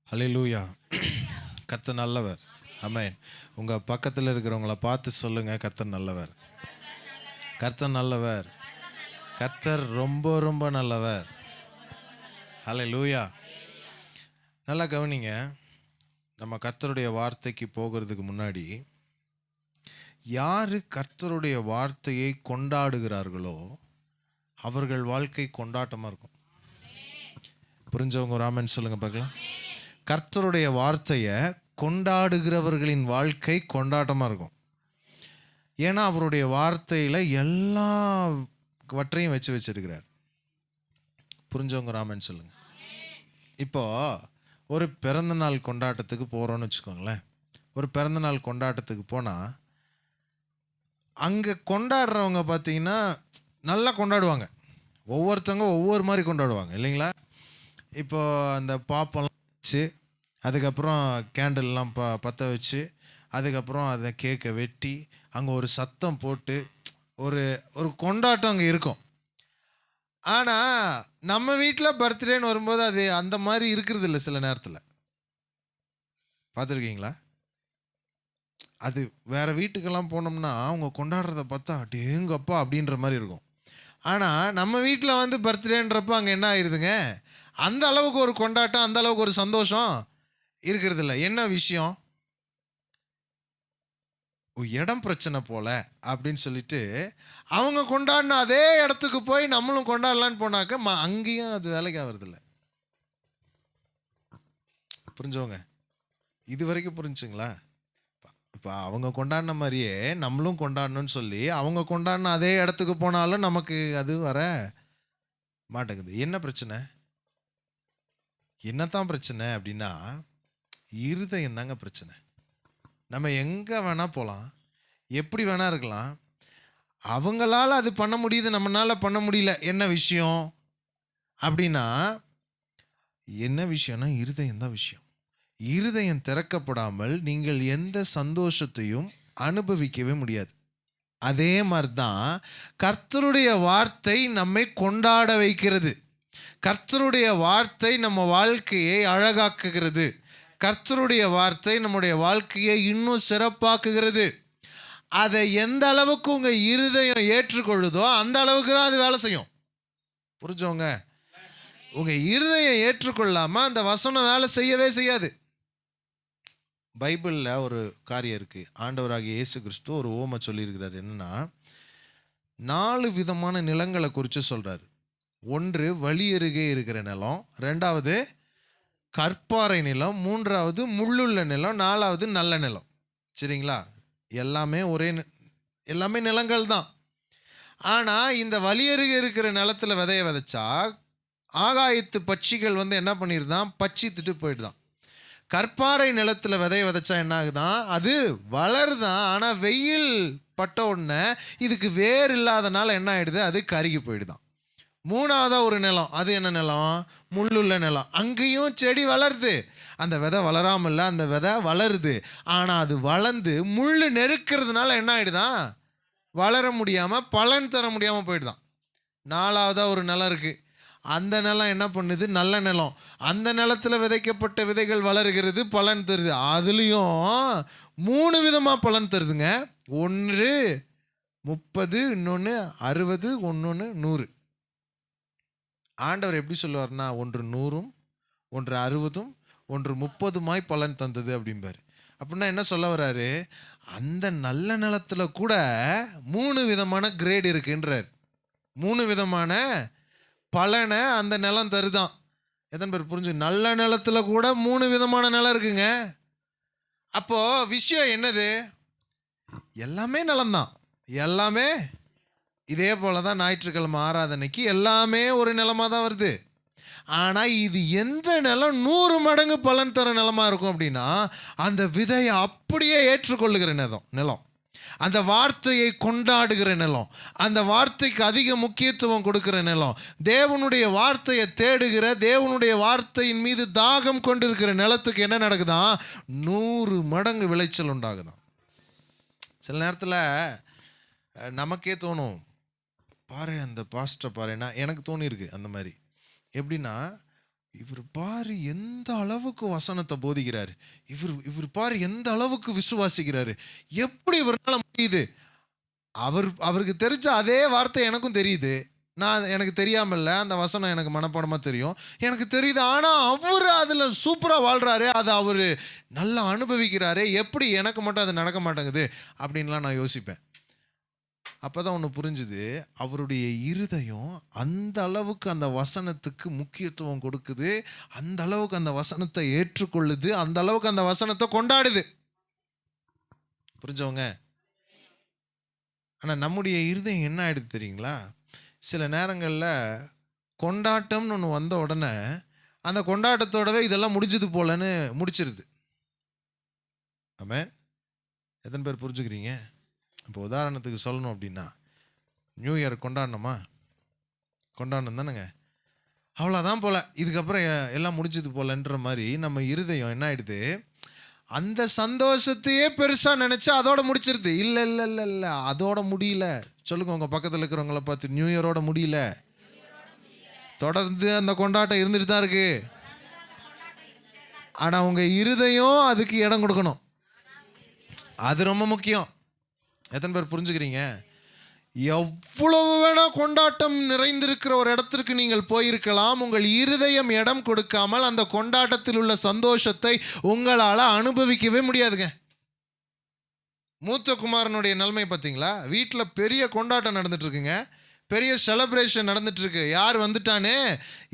ஹல்லேலூயா. கர்த்தர் நல்லவர். ஆமென். உங்க பக்கத்தில் இருக்கிறவங்கள பார்த்து சொல்லுங்க, கர்த்தர் நல்லவர். கர்த்தர் நல்லவர். கர்த்தர் ரொம்ப ரொம்ப நல்லவர். ஹல்லேலூயா. நல்லா கவனிங்க. நம்ம கர்த்தருடைய வார்த்தைக்கு போகிறதுக்கு முன்னாடி, யாரு கர்த்தருடைய வார்த்தையை கொண்டாடுகிறார்களோ அவர்கள் வாழ்க்கை கொண்டாட்டமா இருக்கும். புரிஞ்சவங்க ஒரு ஆமென் சொல்லுங்க பார்க்கலாம். கர்த்தருடைய வார்த்தையை கொண்டாடுகிறவர்களின் வாழ்க்கை கொண்டாட்டமாக இருக்கும். ஏன்னா அவருடைய வார்த்தையில் எல்லாவற்றையும் வச்சிருக்கிறார். புரிஞ்சவங்க ராமன் சொல்லுங்க. இப்போ ஒரு பிறந்த நாள் கொண்டாட்டத்துக்கு போகிறோன்னு வச்சுக்கோங்களேன். ஒரு பிறந்த நாள் கொண்டாட்டத்துக்கு போனால் அங்கே கொண்டாடுறவங்க பார்த்தீங்கன்னா நல்லா கொண்டாடுவாங்க. ஒவ்வொருத்தவங்க ஒவ்வொரு மாதிரி கொண்டாடுவாங்க இல்லைங்களா? இப்போ அந்த பாப்பெல்லாம் வச்சு, அதுக்கப்புறம் கேண்டில்லாம் பற்ற வச்சு, அதுக்கப்புறம் அதை கேக்கை வெட்டி அங்கே ஒரு சத்தம் போட்டு ஒரு ஒரு கொண்டாட்டம் அங்கே இருக்கும். ஆனால் நம்ம வீட்டில் பர்த்டேன்னு வரும்போது அது அந்த மாதிரி இருக்கிறது இல்லை. சில நேரத்தில் பார்த்துருக்கீங்களா? அது வேறு வீட்டுக்கெல்லாம் போனோம்னா அவங்க கொண்டாடுறத பார்த்தா டேங்கப்பா அப்படின்ற மாதிரி இருக்கும். ஆனால் நம்ம வீட்டில் வந்து பர்த்டேன்றப்போ அங்கே என்ன ஆயிடுதுங்க, அந்த அளவுக்கு ஒரு கொண்டாட்டம், அந்த அளவுக்கு ஒரு சந்தோஷம் இருக்கிறது இல்லை. என்ன விஷயம்? இடம் பிரச்சனை போல அப்படின்னு சொல்லிட்டு அவங்க கொண்டாடின அதே இடத்துக்கு போய் நம்மளும் கொண்டாடலான்னு போனாக்க அங்கேயும் அது வேலைக்கு ஆகிறதில்ல. புரிஞ்சவங்க இது வரைக்கும் புரிஞ்சுங்களா? இப்போ அவங்க கொண்டாடின மாதிரியே நம்மளும் கொண்டாடணும்னு சொல்லி அவங்க கொண்டாடின அதே இடத்துக்கு போனாலும் நமக்கு அது வர மாட்டேங்குது. என்ன பிரச்சனை? என்னத்தான் பிரச்சனை அப்படின்னா இருதயம் தாங்க பிரச்சனை. நம்ம எங்கே வேணால் போகலாம், எப்படி வேணா இருக்கலாம். அவங்களால அது பண்ண முடியுது, நம்மளால பண்ண முடியல. என்ன விஷயம் அப்படின்னா, என்ன விஷயம்னா இருதயம் தான் விஷயம். இருதயம் திறக்கப்படாமல் நீங்கள் எந்த சந்தோஷத்தையும் அனுபவிக்கவே முடியாது. அதே மாதிரி தான் கர்த்தருடைய வார்த்தை நம்மை கொண்டாட வைக்கிறது. கர்த்தருடைய வார்த்தை நம்ம வாழ்க்கையை அழகாக்குகிறது. கர்த்தருடைய வார்த்தை நம்முடைய வாழ்க்கையை இன்னும் சிறப்பாக்குகிறது. அதை எந்த அளவுக்கு உங்கள் இருதயம் ஏற்றுக்கொள்ளுதோ அந்த அளவுக்கு தான் அது வேலை செய்யும். புரிஞ்சவங்க? உங்கள் இருதயம் ஏற்றுக்கொள்ளாமல் அந்த வசனம் வேலை செய்யவே செய்யாது. பைபிளில் ஒரு காரியம் இருக்குது. ஆண்டவராகிய இயேசு கிறிஸ்து ஒரு ஓமை சொல்லியிருக்கிறார். என்னன்னா, 4 விதமான நிலங்களை குறித்து சொல்கிறார். ஒன்று வழி அருகே இருக்கிற நிலம், 2வது கற்பாறை நிலம், 3வது முள்ளுள்ள நிலம், 4வது நல்ல நிலம். சரிங்களா? எல்லாமே நிலங்கள் தான். ஆனால் இந்த வழி அருகே இருக்கிற நிலத்தில் விதைய விதைச்சா ஆகாயத்து பட்சிகள் வந்து என்ன பண்ணிடுதான், பட்சித்துட்டு போயிடுதான். கற்பாறை நிலத்தில் விதைய விதைச்சா என்ன ஆகுதான், அது வளருதான். ஆனால் வெயில் பட்ட உடனே இதுக்கு வேர் இல்லாதனால என்ன ஆகிடுது, அது கருகி போயிடுதான். 3வதாக ஒரு நிலம், அது என்ன நிலம், முள்ளுள்ள நிலம். அங்கேயும் செடி வளருது, அந்த விதை வளராமல் இல்லை, அந்த விதை வளருது. ஆனால் அது வளர்ந்து முள் நெருக்கிறதுனால என்ன ஆகிடுதான், வளர முடியாமல் பலன் தர முடியாமல் போயிடுதான். 4வதாக ஒரு நிலம் இருக்குது, அந்த நிலம் என்ன பண்ணுது, நல்ல நிலம். அந்த நிலத்தில் விதைக்கப்பட்ட விதைகள் வளர்கிறது, பலன் தருது. அதுலேயும் 3 விதமாக பலன் தருதுங்க. ஒன்று 30, இன்னொன்று 60, இன்னொன்று 100. ஆண்டவர் எப்படி சொல்லுவார்னா, ஒன்று 100, ஒன்று 60, ஒன்று 30 பலன் தந்தது அப்படிம்பாரு. அப்படின்னா என்ன சொல்ல வர்றாரு, அந்த நல்ல நிலத்தில் கூட 3 விதமான கிரேட் இருக்குன்றார். 3 விதமான பலனை அந்த நிலம் தருதான். எத்தனை பேர் புரிஞ்சு? நல்ல நிலத்தில் கூட 3 விதமான நிலம் இருக்குங்க. அப்போ விஷயம் என்னது, எல்லாமே நிலம்தான். எல்லாமே இதே போல தான் ஞாயிற்றுக்கிழமை ஆராதனைக்கு எல்லாமே ஒரு நிலமாக தான் வருது. ஆனால் இது எந்த நிலம் 100 மடங்கு பலன் தர நிலமாக இருக்கும் அப்படின்னா, அந்த விதையை அப்படியே ஏற்றுக்கொள்ளுகிற நிலம், அந்த வார்த்தையை கொண்டாடுகிற நிலம், அந்த வார்த்தைக்கு அதிக முக்கியத்துவம் கொடுக்கிற நிலம், தேவனுடைய வார்த்தையை தேடுகிற, தேவனுடைய வார்த்தையின் மீது தாகம் கொண்டிருக்கிற நிலத்துக்கு என்ன நடக்குதான், 100 மடங்கு விளைச்சல் உண்டாகுதான். சில நேரத்தில் நமக்கே தோணும், பாரு அந்த பாஸ்டர் பாருன்னா, எனக்கு தோணியிருக்கு அந்த மாதிரி. எப்படின்னா, இவர் பாரு எந்த அளவுக்கு வசனத்தை போதிக்கிறாரு, இவர் பாரு எந்த அளவுக்கு விசுவாசிக்கிறாரு, எப்படி இவரால முடியுது? அவருக்கு தெரிஞ்ச அதே வார்த்தை எனக்கும் தெரியுது. எனக்கு தெரியாமல்ல, அந்த வசனம் எனக்கு மனப்பாடமா தெரியும், எனக்கு தெரியுது. ஆனா அவரு அதுல சூப்பரா வாழ்றாரு, அதை அவரு நல்லா அனுபவிக்கிறாரு, எப்படி எனக்கு மட்டும் அது நடக்க மாட்டேங்குது அப்படின்லாம் நான் யோசிப்பேன். அப்பதான் ஒன்று புரிஞ்சுது, அவருடைய இருதயம் அந்த அளவுக்கு அந்த வசனத்துக்கு முக்கியத்துவம் கொடுக்குது, அந்த அளவுக்கு அந்த வசனத்தை ஏற்றுக்கொள்ளுது, அந்த அளவுக்கு அந்த வசனத்தை கொண்டாடுது. புரிஞ்சவங்க? ஆனால் நம்முடைய இருதயம் என்ன ஆயிடுது தெரியுங்களா? சில நேரங்களில் கொண்டாட்டம்னு ஒன்று வந்த உடனே அந்த கொண்டாட்டத்தோடவே இதெல்லாம் முடிஞ்சது போலன்னு முடிச்சிருது. ஆமென். எத்தனை பேர் புரிஞ்சுக்கிறீங்க? இப்போ உதாரணத்துக்கு சொல்லணும் அப்படின்னா, நியூ இயர் கொண்டாடணுமா? கொண்டாடணும் தானேங்க. அவ்வளோதான் போல, இதுக்கப்புறம் எல்லாம் முடிஞ்சது போலன்ற மாதிரி நம்ம இருதயம் என்ன ஆயிடுது, அந்த சந்தோஷத்தையே பெருசாக நினச்சி அதோட முடிச்சிருது. இல்லை இல்லை இல்லை இல்லை, அதோட முடியல. சொல்லுங்க உங்கள் பக்கத்தில் இருக்கிறவங்கள பார்த்து, நியூ இயரோட முடியல, தொடர்ந்து அந்த கொண்டாட்டம் இருந்துட்டு தான் இருக்கு. ஆனால் உங்கள் இருதயம் அதுக்கு இடம் கொடுக்கணும், அது ரொம்ப முக்கியம். எத்தனை பேர் புரிஞ்சுக்கிறீங்க? எவ்வளவு வேணா கொண்டாட்டம் நிறைந்திருக்கிற ஒரு இடத்திற்கு நீங்கள் போயிருக்கலாம், உங்கள் இருதயம் இடம் கொடுக்காமல் அந்த கொண்டாட்டத்தில் உள்ள சந்தோஷத்தை உங்களால் அனுபவிக்கவே முடியாதுங்க. மூத்த குமாரனுடைய நிலைமை பார்த்தீங்களா? வீட்டில் பெரிய கொண்டாட்டம் நடந்துட்டு இருக்குங்க, பெரிய செலிப்ரேஷன் நடந்துட்டு இருக்கு. யார் வந்துட்டானே,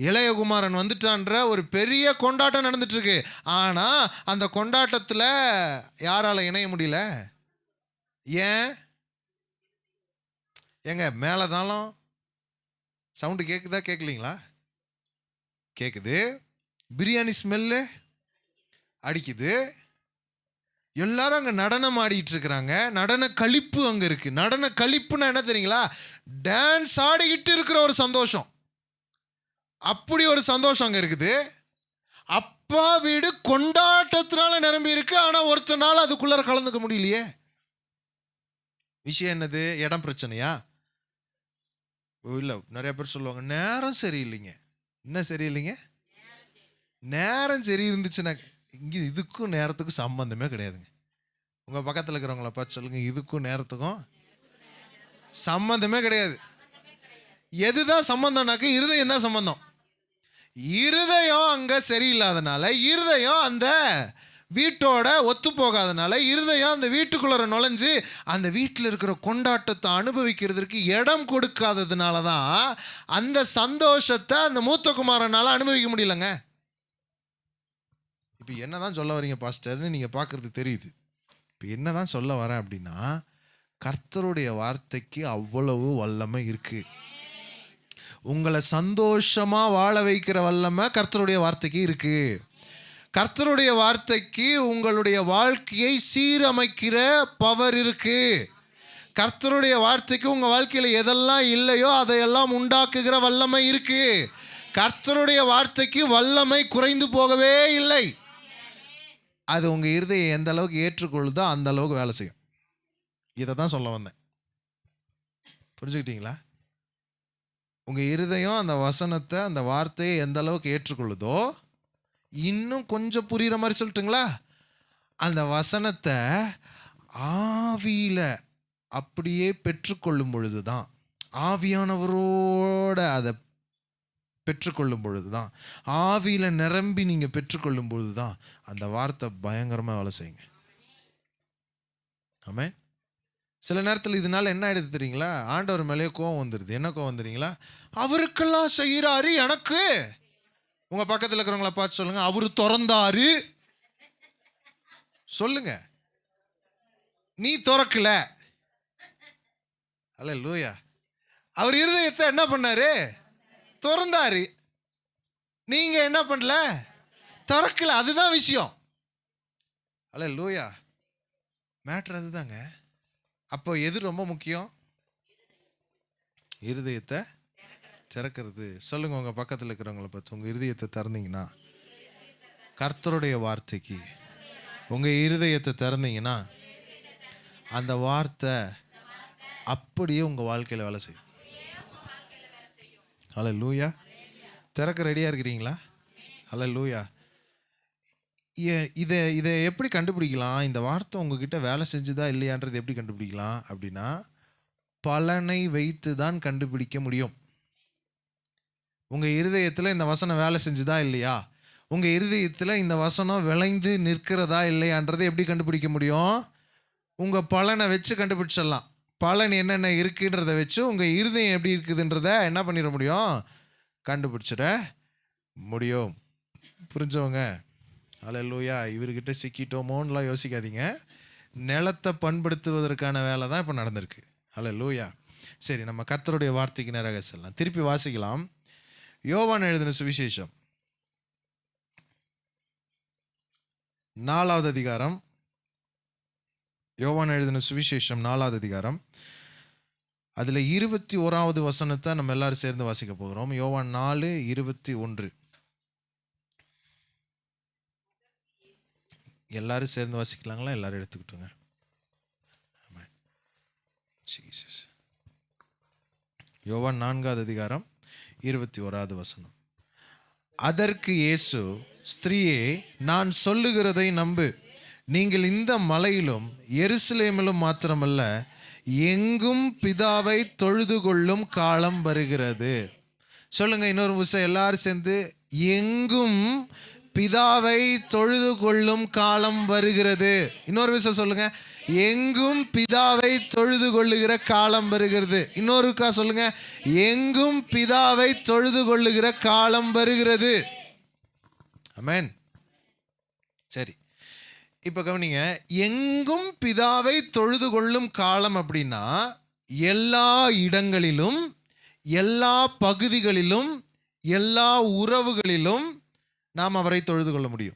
இளைய குமாரன் வந்துட்டான்ற ஒரு பெரிய கொண்டாட்டம் நடந்துட்டு இருக்கு. ஆனால் அந்த கொண்டாட்டத்தில் யாரால இணைய முடியல? ஏன்? ஏங்க மேலதாலும் சவுண்டு கேட்குதா கேட்கலீங்களா? கேட்குது. பிரியாணி ஸ்மெல்லு அடிக்குது. எல்லாரும் அங்கே நடனம் ஆடிட்டு இருக்கிறாங்க. நடன களிப்பு அங்கே இருக்கு. நடன களிப்புன்னா என்ன தெரியுங்களா? டான்ஸ் ஆடிக்கிட்டு இருக்கிற ஒரு சந்தோஷம். அப்படி ஒரு சந்தோஷம் அங்கே இருக்குது. அப்பா வீடு கொண்டாட்டத்தினால நிரம்பி இருக்கு. ஆனால் ஒருத்தனால அதுக்குள்ளார கலந்துக்க முடியலையே. விஷயம் என்னது? இடம் பிரச்சனையா? இல்லை, நிறைய பேர் சொல்லுவாங்க நேரம் சரியில்லைங்க. என்ன சரியில்லைங்க? நேரம் சரி இருந்துச்சுன்னா, இங்கே இதுக்கும் நேரத்துக்கும் சம்பந்தமே கிடையாதுங்க. உங்கள் பக்கத்தில் இருக்கிறவங்கள பார்த்து சொல்லுங்க, இதுக்கும் நேரத்துக்கும் சம்பந்தமே கிடையாது. எதுதான் சம்பந்தம்னாக்க, இருதயம் தான் சம்பந்தம். இருதயம் அங்கே சரியில்லாதனால, இருதயம் அந்த வீட்டோட ஒத்து போகாதனால, இருதயம் அந்த வீட்டுக்குள்ளே நுழைஞ்சு அந்த வீட்டில் இருக்கிற கொண்டாட்டத்தை அனுபவிக்கிறதுக்கு இடம் கொடுக்காததுனால தான் அந்த சந்தோஷத்தை அந்த மூத்த குமாரனால் அனுபவிக்க முடியலங்க. இப்போ என்னதான் சொல்ல வரீங்க பாஸ்டர்னு நீங்கள் பார்க்குறது தெரியுது. இப்போ என்னதான் சொல்ல வரேன் அப்படின்னா, கர்த்தருடைய வார்த்தைக்கு அவ்வளவு வல்லமை இருக்கு. உங்களை சந்தோஷமா வாழ வைக்கிற வல்லமை கர்த்தருடைய வார்த்தைக்கு இருக்கு. கர்த்தருடைய வார்த்தைக்கு உங்களுடைய வாழ்க்கையை சீரமைக்கிற பவர் இருக்கு. கர்த்தருடைய வார்த்தைக்கு உங்கள் வாழ்க்கையில் எதெல்லாம் இல்லையோ அதையெல்லாம் உண்டாக்குகிற வல்லமை இருக்கு. கர்த்தருடைய வார்த்தைக்கு வல்லமை குறைந்து போகவே இல்லை. அது உங்கள் இருதயம் எந்த அளவுக்கு ஏற்றுக்கொள்ளுதோ அந்த அளவுக்கு வேலை செய்யும். இதை தான் சொல்ல வந்தேன். புரிஞ்சுக்கிட்டீங்களா? உங்கள் இருதயம் அந்த வசனத்தை, அந்த வார்த்தையை எந்த அளவுக்கு ஏற்றுக்கொள்ளுதோ, இன்னும் கொஞ்சம் புரிகிற மாதிரி சொல்லட்டுங்களா, அந்த வசனத்தை ஆவியில் அப்படியே பெற்றுக்கொள்ளும் பொழுது தான், ஆவியானவரோட அதை பெற்றுக்கொள்ளும் பொழுது தான், ஆவியில் நிரம்பி நீங்கள் பெற்றுக்கொள்ளும் பொழுது தான் அந்த வார்த்தை பயங்கரமாக வேலை செய்யுங்க. ஆமென். சில நேரத்தில் இதனால என்ன ஆயிடுது தெரியுங்களா? ஆண்டவர் மேலேயே கோவம் வந்துடுது. என்ன கோவம் வந்துடுறீங்களா? அவருக்கெல்லாம் செய்கிறாரு, எனக்கு. உங்க பக்கத்தில் இருக்கிறவங்கள பார்த்து சொல்லுங்க, அவரு திறந்தாரு. சொல்லுங்க, நீ திறக்கல. அல்லேலூயா. அவர் இருதயத்தை என்ன பண்ணாரு? திறந்தாரு. நீங்க என்ன பண்ணல? திறக்கல. அதுதான் விஷயம். அல்லேலூயா. மேட்டர் அதுதாங்க. அப்போ எது ரொம்ப முக்கியம்? இருதயத்தை திறக்கிறது. சொல்லுங்க உங்க பக்கத்தில் இருக்கிறவங்கள பார்த்து, உங்க இருதயத்தை திறந்தீங்கன்னா, கர்த்தருடைய வார்த்தைக்கு உங்க இருதயத்தை திறந்தீங்கன்னா, அந்த வார்த்தை அப்படியே உங்க வாழ்க்கையில் வேலை செய்யும். அல்லேலூயா. திறக்க ரெடியா இருக்கிறீங்களா? ஹல்லேலூயா. இதை இதை எப்படி கண்டுபிடிக்கலாம்? இந்த வார்த்தை உங்ககிட்ட வேலை செஞ்சுதா இல்லையான்றது எப்படி கண்டுபிடிக்கலாம் அப்படின்னா, பலனை வைத்து தான் கண்டுபிடிக்க முடியும். உங்கள் இருதயத்தில் இந்த வசனம் வேலை செஞ்சுதா இல்லையா, உங்கள் இருதயத்தில் இந்த வசனம் விளைந்து நிற்கிறதா இல்லையான்றதை எப்படி கண்டுபிடிக்க முடியும்? உங்கள் பலனை வச்சு கண்டுபிடிச்சிடலாம். பலன் என்னென்ன இருக்குன்றதை வச்சு உங்கள் இருதயம் எப்படி இருக்குதுன்றதை என்ன பண்ணிட முடியும்? கண்டுபிடிச்சிட முடியும். புரிஞ்சவங்க? அல்லேலூயா. இவர்கிட்ட சிக்கிட்டோமோன்னுலாம் யோசிக்காதீங்க. நிலத்தை பண்படுத்துவதற்கான வேலை தான் இப்போ நடந்திருக்கு. அல்லேலூயா. சரி, நம்ம கர்த்தருடைய வார்த்தைக்கு நேராக செல்லலாம். திருப்பி வாசிக்கலாம். யோவான் எழுதின சுவிசேஷம் 4வது அதிகாரம். யோவான் எழுதின சுவிசேஷம் 4வது அதிகாரம். அதில் 21வது வசனத்தை நம்ம எல்லாரும் சேர்ந்து வாசிக்க போகிறோம். யோவான் 4:21. எல்லாரும் சேர்ந்து வாசிக்கலாங்களா? எல்லாரும் எடுத்துக்கிட்டுங்க. யோவான் 4வது அதிகாரம் 21வது வசனம். அதற்கு இயேசு, ஸ்திரீயே, நான் சொல்லுகிறதை நம்பு. நீங்கள் இந்த மலையிலும் எருசலேமிலும் மாத்திரமல்ல, எங்கும் பிதாவை தொழுது கொள்ளும் காலம் வருகிறது. சொல்லுங்க இன்னொரு விஷயம் எல்லாரும் சேர்ந்து, எங்கும் பிதாவை தொழுது கொள்ளும் காலம் வருகிறது. இன்னொரு விஷயம் சொல்லுங்க, எங்கும் பிதாவை தொழுது கொள்ளுகிற காலம் வருகிறது. இன்னொருக்கா சொல்லுங்க, எங்கும் பிதாவை தொழுது கொள்ளுகிற காலம் வருகிறது. ஆமென். சரி, இப்ப கவனிங்க. எங்கும் பிதாவை தொழுது கொள்ளும் காலம் அப்படின்னா, எல்லா இடங்களிலும், எல்லா பகுதிகளிலும், எல்லா உறவுகளிலும் நாம் அவரை தொழுது கொள்ள முடியும்.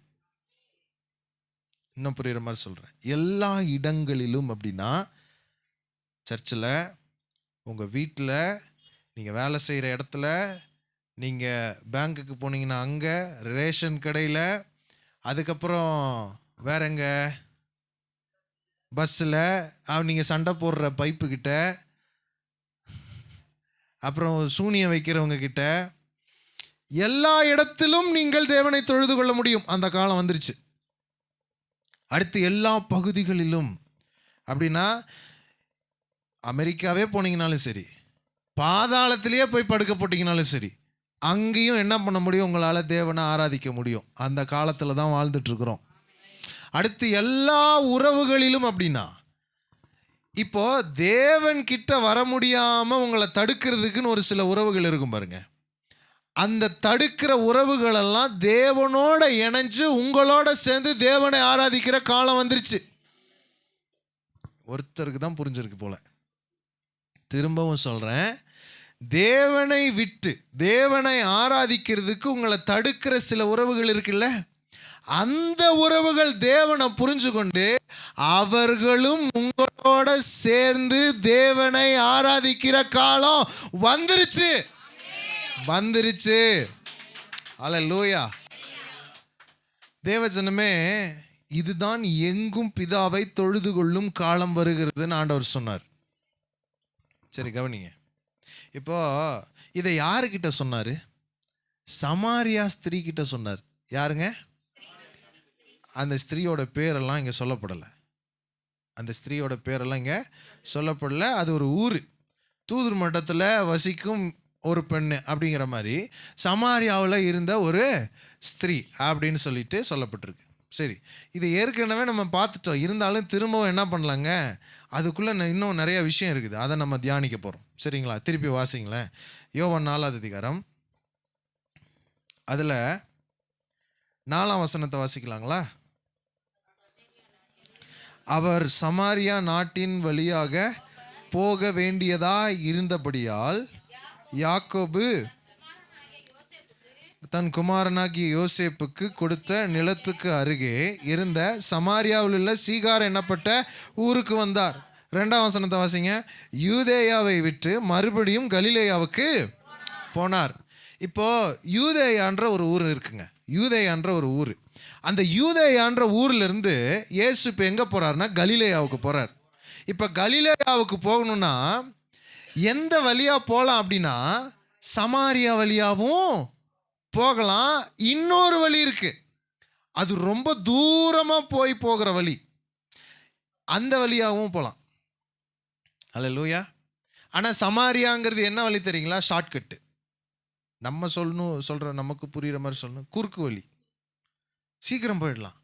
இன்னும் புரியுற மாதிரி சொல்கிறேன். எல்லா இடங்களிலும் அப்படின்னா, சர்ச்சில், உங்கள் வீட்டில், நீங்கள் வேலை செய்கிற இடத்துல, நீங்கள் பேங்க்குக்கு போனீங்கன்னா அங்கே, ரேஷன் கடையில், அதுக்கப்புறம் வேற எங்க, பஸ்ஸில், நீங்கள் சண்டை போடுற பைப்புக்கிட்ட, அப்புறம் சூனியம் வைக்கிறவங்க கிட்ட, எல்லா இடத்திலும் நீங்கள் தேவனை தொழுது கொள்ள முடியும். அந்த காலம் வந்துருச்சு. அடுத்து எல்லா பகுதிகளிலும் அப்படின்னா, அமெரிக்காவே போனீங்கனாலும் சரி, பாதாளத்திலேயே போய் படுக்க போட்டிங்கனாலும் சரி, அங்கேயும் என்ன பண்ண முடியும்? உங்களால் தேவனை ஆராதிக்க முடியும். அந்த காலத்தில் தான் வாழ்ந்துட்டுருக்குறோம். அடுத்து எல்லா உறவுகளிலும் அப்படின்னா, இப்போ தேவன் கிட்ட வர முடியாமல் உங்களை தடுக்கிறதுக்குன்னு ஒரு சில உறவுகள் இருக்கும் பாருங்க. அந்த தடுக்கிற உறவுகளெல்லாம் தேவனோட இணைஞ்சு உங்களோட சேர்ந்து தேவனை ஆராதிக்கிற காலம் வந்துருச்சு. ஒருத்தருக்கு தான் புரிஞ்சிருக்கு போல. திரும்பவும் சொல்றேன், தேவனை விட்டு தேவனை ஆராதிக்கிறதுக்கு உங்களை தடுக்கிற சில உறவுகள் இருக்குல்ல, அந்த உறவுகள் தேவனை புரிஞ்சு கொண்டு அவர்களும் உங்களோட சேர்ந்து தேவனை ஆராதிக்கிற காலம் வந்துருச்சு. வந்துருச்சு. அல்லேலூயா. தேவஜனமே, இதுதான் எங்கும் பிதாவை தொழுது கொள்ளும் காலம் வருகிறதுன்னு ஆண்டவர் சொன்னார். சரி, கவனிங்க. இப்போ இதை யாருக்கிட்ட சொன்னார்? சமாரியா ஸ்திரீ கிட்ட சொன்னார். யாருங்க? அந்த ஸ்திரீயோட பேரெல்லாம் இங்கே சொல்லப்படலை. அந்த ஸ்திரீயோட பேரெல்லாம் இங்கே சொல்லப்படலை. அது ஒரு ஊர், தூதர் மட்டத்தில் வசிக்கும் ஒரு பெண்ணு அப்படிங்கிற மாதிரி சமாரியாவில் இருந்த ஒரு ஸ்திரீ அப்படின்னு சொல்லிட்டு சொல்லப்பட்டிருக்கு. சரி, இது ஏற்கனவே நம்ம பார்த்துட்டோம். இருந்தாலும் திரும்பவும் என்ன பண்ணலாங்க, அதுக்குள்ளே இன்னும் நிறைய விஷயம் இருக்குது. அதை நம்ம தியானிக்க போகிறோம். சரிங்களா? திருப்பி வாசிங்களேன். யோவான் 4வது அதிகாரம், அதில் 4ஆம் வசனத்தை வாசிக்கலாங்களா? அவர் சமாரியா நாட்டின் வழியாக போக வேண்டியதா இருந்தபடியால் யாக்கோபு தன் குமாரனாகிய யோசேப்புக்கு கொடுத்த நிலத்துக்கு அருகே இருந்த சமாரியாவில் உள்ள சீகார் என்னப்பட்ட ஊருக்கு வந்தார். 2ஆம் வசனத்தை வாசிங்க. யூதேயாவை விட்டு மறுபடியும் கலிலேயாவுக்கு போனார். இப்போ யூதேயான்ற ஒரு ஊர் இருக்குங்க. யூதேயான்ற ஒரு ஊர். அந்த யூதேயான்ற ஊர்ல இருந்து இயேசு இப்போ எங்கே போறாருன்னா கலிலேயாவுக்கு போறார். இப்போ கலிலேயாவுக்கு போகணும்னா எந்த வழியா போகலாம் அப்படின்னா, சமாரியா வழியாவும் போகலாம். இன்னொரு வழி இருக்கு, அது ரொம்ப தூரமா போகிற வழி, அந்த வழியாகவும் போகலாம். அல்லேலூயா. ஆனால் சமாரியாங்கிறது என்ன வழி தெரியுங்களா? ஷார்ட்கட்டு. நம்ம சொல்கிற நமக்கு புரிகிற மாதிரி சொல்லணும், குறுக்கு வழி, சீக்கிரம் போயிடலாம்.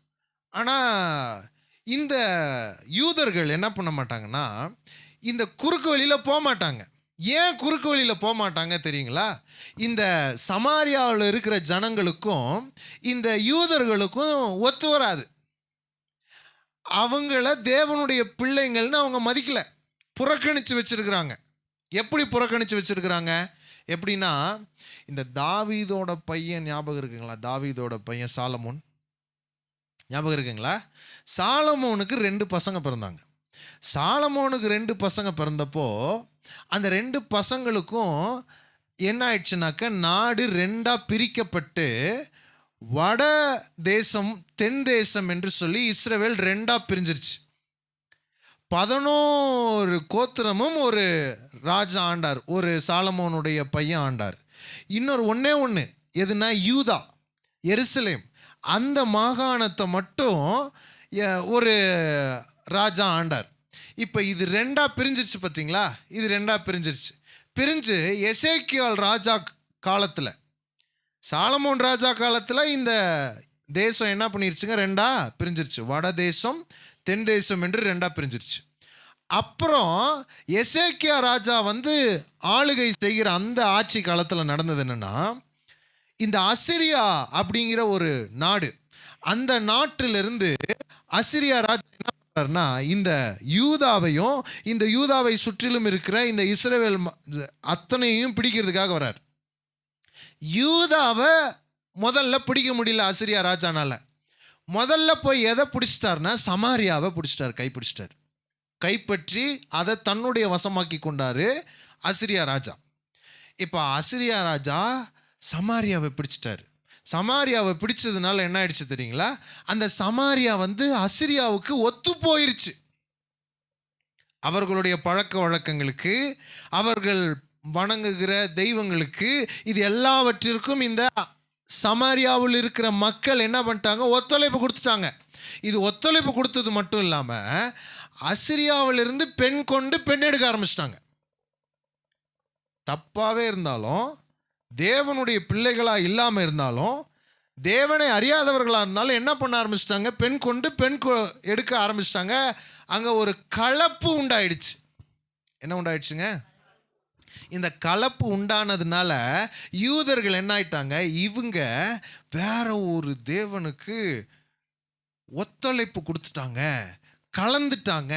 ஆனால் இந்த யூதர்கள் என்ன பண்ண மாட்டாங்கன்னா, இந்த குறுக்கு வழியில் போக மாட்டாங்க. ஏன் குறுக்கு வழியில் போக மாட்டாங்க தெரியுங்களா? இந்த சமாரியாவில் இருக்கிற ஜனங்களுக்கும் இந்த யூதர்களுக்கும் ஒத்து வராது. அவங்கள தேவனுடைய பிள்ளைங்கள்னு அவங்க மதிக்கல, புறக்கணித்து வச்சிருக்கிறாங்க. எப்படி புறக்கணித்து வச்சிருக்கிறாங்க? எப்படின்னா, இந்த தாவீதோட பையன் ஞாபகம் இருக்குங்களா? தாவீதோட பையன் சாலமோன் ஞாபகம் இருக்குங்களா? சாலமோனுக்கு 2 பசங்க பிறந்தாங்க. சாலமோனுக்கு 2 பசங்க பிறந்தப்போ அந்த 2 பசங்களுக்கும் என்ன ஆயிடுச்சுனாக்க, நாடு 2ஆ பிரிக்கப்பட்டு வட தேசம் தென் தேசம் என்று சொல்லி இஸ்ரவேல் 2ஆ பிரிஞ்சிருச்சு. 11 கோத்திரமும் ஒரு ராஜா ஆண்டார், ஒரு சாலமோனுடைய பையன் ஆண்டார். இன்னொரு ஒன்று எதுனா யூதா, எருசலேம், அந்த மாகாணத்தை மட்டும் ஒரு ராஜா ஆண்டார். இப்போ இது 2ஆ பிரிஞ்சிருச்சு பார்த்தீங்களா? இது 2ஆ பிரிஞ்சு எசேக்கியால் ராஜா காலத்தில், சாலமோன் ராஜா காலத்தில் இந்த தேசம் என்ன பண்ணிருச்சுங்க? 2ஆ பிரிஞ்சிருச்சு. வட தேசம் தென் தேசம் என்று 2ஆ பிரிஞ்சிருச்சு. அப்புறம் எசேக்கியா ராஜா ஆளுகை செய்கிற அந்த ஆட்சி காலத்தில் நடந்தது என்னன்னா, இந்த அசிரியா அப்படிங்கிற ஒரு நாடு, அந்த நாட்டிலிருந்து அசிரியா ராஜா என்ன பண்றாருன்னா, இந்த யூதாவையும் இந்த யூதாவை சுற்றிலும் இருக்கிற இந்த இஸ்ரவேல் அத்தனையும் பிடிக்கிறதுக்காக வர்றார். யூதாவை முதல்ல பிடிக்க முடியல அசிரியா ராஜானால. முதல்ல போய் எதை பிடிச்சிட்டாருன்னா, சமாரியாவை கைப்பிடிச்சிட்டார். கைப்பற்றி அதை தன்னுடைய வசமாக்கி கொண்டாரு அசிரியா ராஜா. இப்போ அசிரியா ராஜா சமாரியாவை பிடிச்சிட்டாரு. சமாரியாவை பிடிச்சதுனால என்ன ஆயிடுச்சு தெரியுங்களா? அந்த சமாரியா அசிரியாவுக்கு ஒத்து போயிருச்சு. அவர்களுடைய பழக்க வழக்கங்களுக்கு, அவர்கள் வணங்குகிற தெய்வங்களுக்கு, இது எல்லாவற்றிற்கும் இந்த சமாரியாவில் இருக்கிற மக்கள் என்ன பண்ணிட்டாங்க? ஒத்துழைப்பு கொடுத்துட்டாங்க. இது ஒத்துழைப்பு கொடுத்தது மட்டும் இல்லாமல் அசிரியாவிலிருந்து பெண் கொண்டு பெண் எடுக்க ஆரம்பிச்சிட்டாங்க. தப்பாகவே இருந்தாலும், தேவனுடைய பிள்ளைகளாக இல்லாமல் இருந்தாலும், தேவனை அறியாதவர்களாக இருந்தாலும் என்ன பண்ண ஆரம்பிச்சிட்டாங்க? பெண் கொண்டு பெண் எடுக்க ஆரம்பிச்சிட்டாங்க. அங்கே ஒரு கலப்பு உண்டாயிடுச்சு. என்ன உண்டாயிடுச்சுங்க? இந்த கலப்பு உண்டானதுனால யூதர்கள் என்ன ஆயிட்டாங்க? இவங்க வேற ஒரு தேவனுக்கு ஒத்துழைப்பு கொடுத்துட்டாங்க, கலந்துட்டாங்க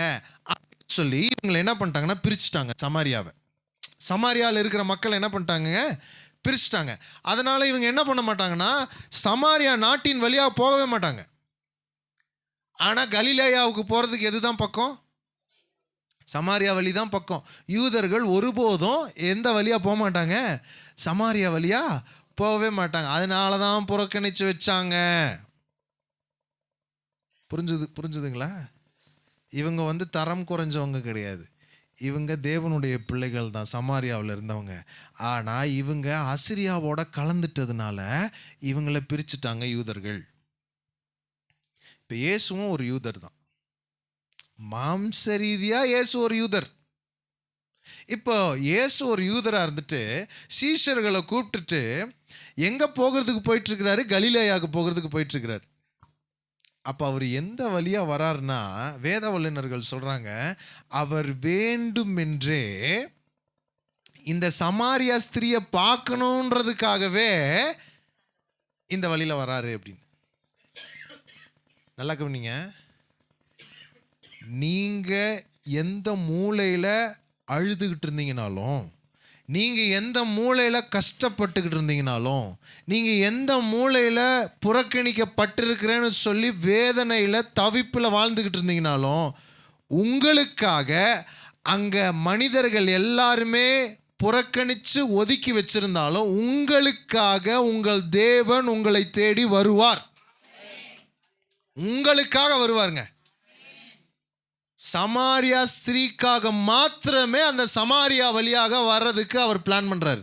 அப்படின்னு சொல்லி இவங்களை என்ன பண்ணிட்டாங்கன்னா பிரிச்சுட்டாங்க. சமாரியாவில் இருக்கிற மக்கள் என்ன பண்ணிட்டாங்க? பிரிச்சுட்டாங்க. அதனால இவங்க என்ன பண்ண மாட்டாங்கன்னா, சமாரியா நாட்டின் வழியாக போகவே மாட்டாங்க. ஆனால் கலிலேயாவுக்கு போகிறதுக்கு எதுதான் பக்கம்? சமாரியா வழி தான் பக்கம். யூதர்கள் ஒருபோதும் எந்த வழியாக போக மாட்டாங்க? சமாரியா வழியாக போகவே மாட்டாங்க. அதனால தான் புறக்கணித்து வச்சாங்க. புரிஞ்சுதுங்களா? இவங்க தரம் குறைஞ்சவங்க கிடையாது. இவங்க தேவனுடைய பிள்ளைகள் தான், சமாரியாவில் இருந்தவங்க. ஆனால் இவங்க அசிரியாவோட கலந்துட்டதுனால இவங்களை பிரிச்சுட்டாங்க யூதர்கள். இப்போ இயேசுவும் ஒரு யூதர் தான். மாம்ச ரீதியாக இயேசு ஒரு யூதர். இப்போ இயேசு ஒரு யூதராக இருந்துட்டு சீஷர்களை கூப்பிட்டுட்டு எங்கே போகிறதுக்கு போயிட்டுருக்கிறாரு? கலிலேயாவுக்கு போகிறதுக்கு போயிட்டுருக்கிறாரு. அப்போ அவர் எந்த வழியாக வராருன்னா, வேத வல்லுநர்கள் சொல்கிறாங்க, அவர் வேண்டுமென்றே இந்த சமாரியா ஸ்திரியை பார்க்கணுன்றதுக்காகவே இந்த வழியில் வராரு அப்படின்னு. நல்லா கவனிங்க. நீங்கள் எந்த மூலையில் அழுதுகிட்டு இருந்தீங்கனாலும், நீங்கள் எந்த மூலையில் கஷ்டப்பட்டுக்கிட்டு இருந்தீங்கனாலும், நீங்கள் எந்த மூலையில் புறக்கணிக்கப்பட்டிருக்கிறேன்னு சொல்லி வேதனையில் தவிப்பில் வாழ்ந்துக்கிட்டு இருந்தீங்கனாலும், உங்களுக்காக அங்கே மனிதர்கள் எல்லாருமே புறக்கணித்து ஒதுக்கி வச்சிருந்தாலும் உங்களுக்காக உங்கள் தேவன் உங்களை தேடி வருவார். உங்களுக்காக வருவாருங்க. சமாரியா ஸ்திரீக்காக மாத்திரமே அந்த சமாரியா வழியாக வர்றதுக்கு அவர் பிளான் பண்றாரு.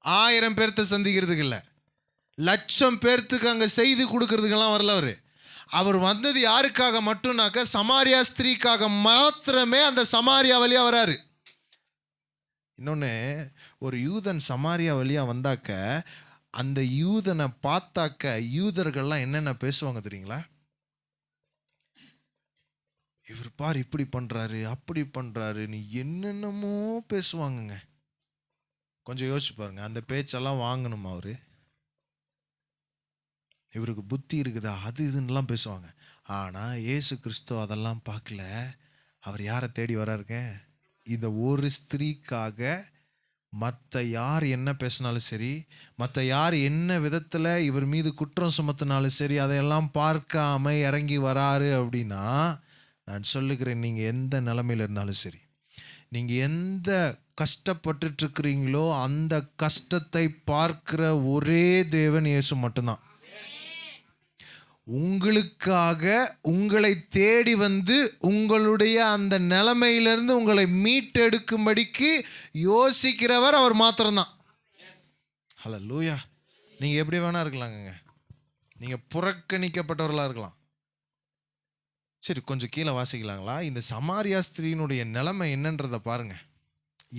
1000 பேர்த்த சந்திக்கிறதுக்கு இல்லை, லட்சம் பேர்த்துக்கு அங்கே செய்தி கொடுக்கறதுக்கெல்லாம் வரல அவர். அவர் வந்தது யாருக்காக மட்டும்னாக்க சமாரியா ஸ்திரீக்காக மாத்திரமே அந்த சமாரியா வழியா வராரு. இன்னொன்று, ஒரு யூதன் சமாரியா வழியா வந்தாக்க அந்த யூதனை பார்த்தாக்க யூதர்கள்லாம் என்னென்ன பேசுவாங்க தெரியுங்களா? இவர் பார் இப்படி பண்றாரு அப்படி பண்றாரு நீ என்னென்னமோ பேசுவாங்கங்க. கொஞ்சம் யோசிச்சு பாருங்க, அந்த பேச்செல்லாம் வாங்கணுமா அவரு? இவருக்கு புத்தி இருக்குதா அது இதுன்னெலாம் பேசுவாங்க. ஆனால் இயேசு கிறிஸ்து அதெல்லாம் பார்க்கல. அவர் யாரை தேடி வராருங்க? இந்த ஒரு ஸ்திரீக்காக மற்ற யார் என்ன பேசினாலும் சரி, மற்ற யார் என்ன விதத்தில் இவர் மீது குற்றம் சுமத்தினாலும் சரி, அதையெல்லாம் பார்க்காம இறங்கி வராரு. அப்படின்னா நான் சொல்லுகிறேன், நீங்கள் எந்த நிலைமையில் இருந்தாலும் சரி, நீங்கள் எந்த கஷ்டப்பட்டுருக்கிறீங்களோ அந்த கஷ்டத்தை பார்க்கிற ஒரே தேவன் இயேசு மட்டும்தான். உங்களுக்காக உங்களை தேடி வந்து உங்களுடைய அந்த நிலைமையிலிருந்து உங்களை மீட்டெடுக்கும்படிக்கு யோசிக்கிறவர் அவர் மாத்திரம்தான். ஹல்லேலூயா. நீங்கள் எப்படி வேணா இருக்கலாங்க, நீங்கள் புறக்கணிக்கப்பட்டவர்களாக இருக்கலாம். சரி, கொஞ்சம் கீழே வாசிக்கலாங்களா? இந்த சமாரியா ஸ்திரீனுடைய நிலைமை என்னன்றதை பாருங்க.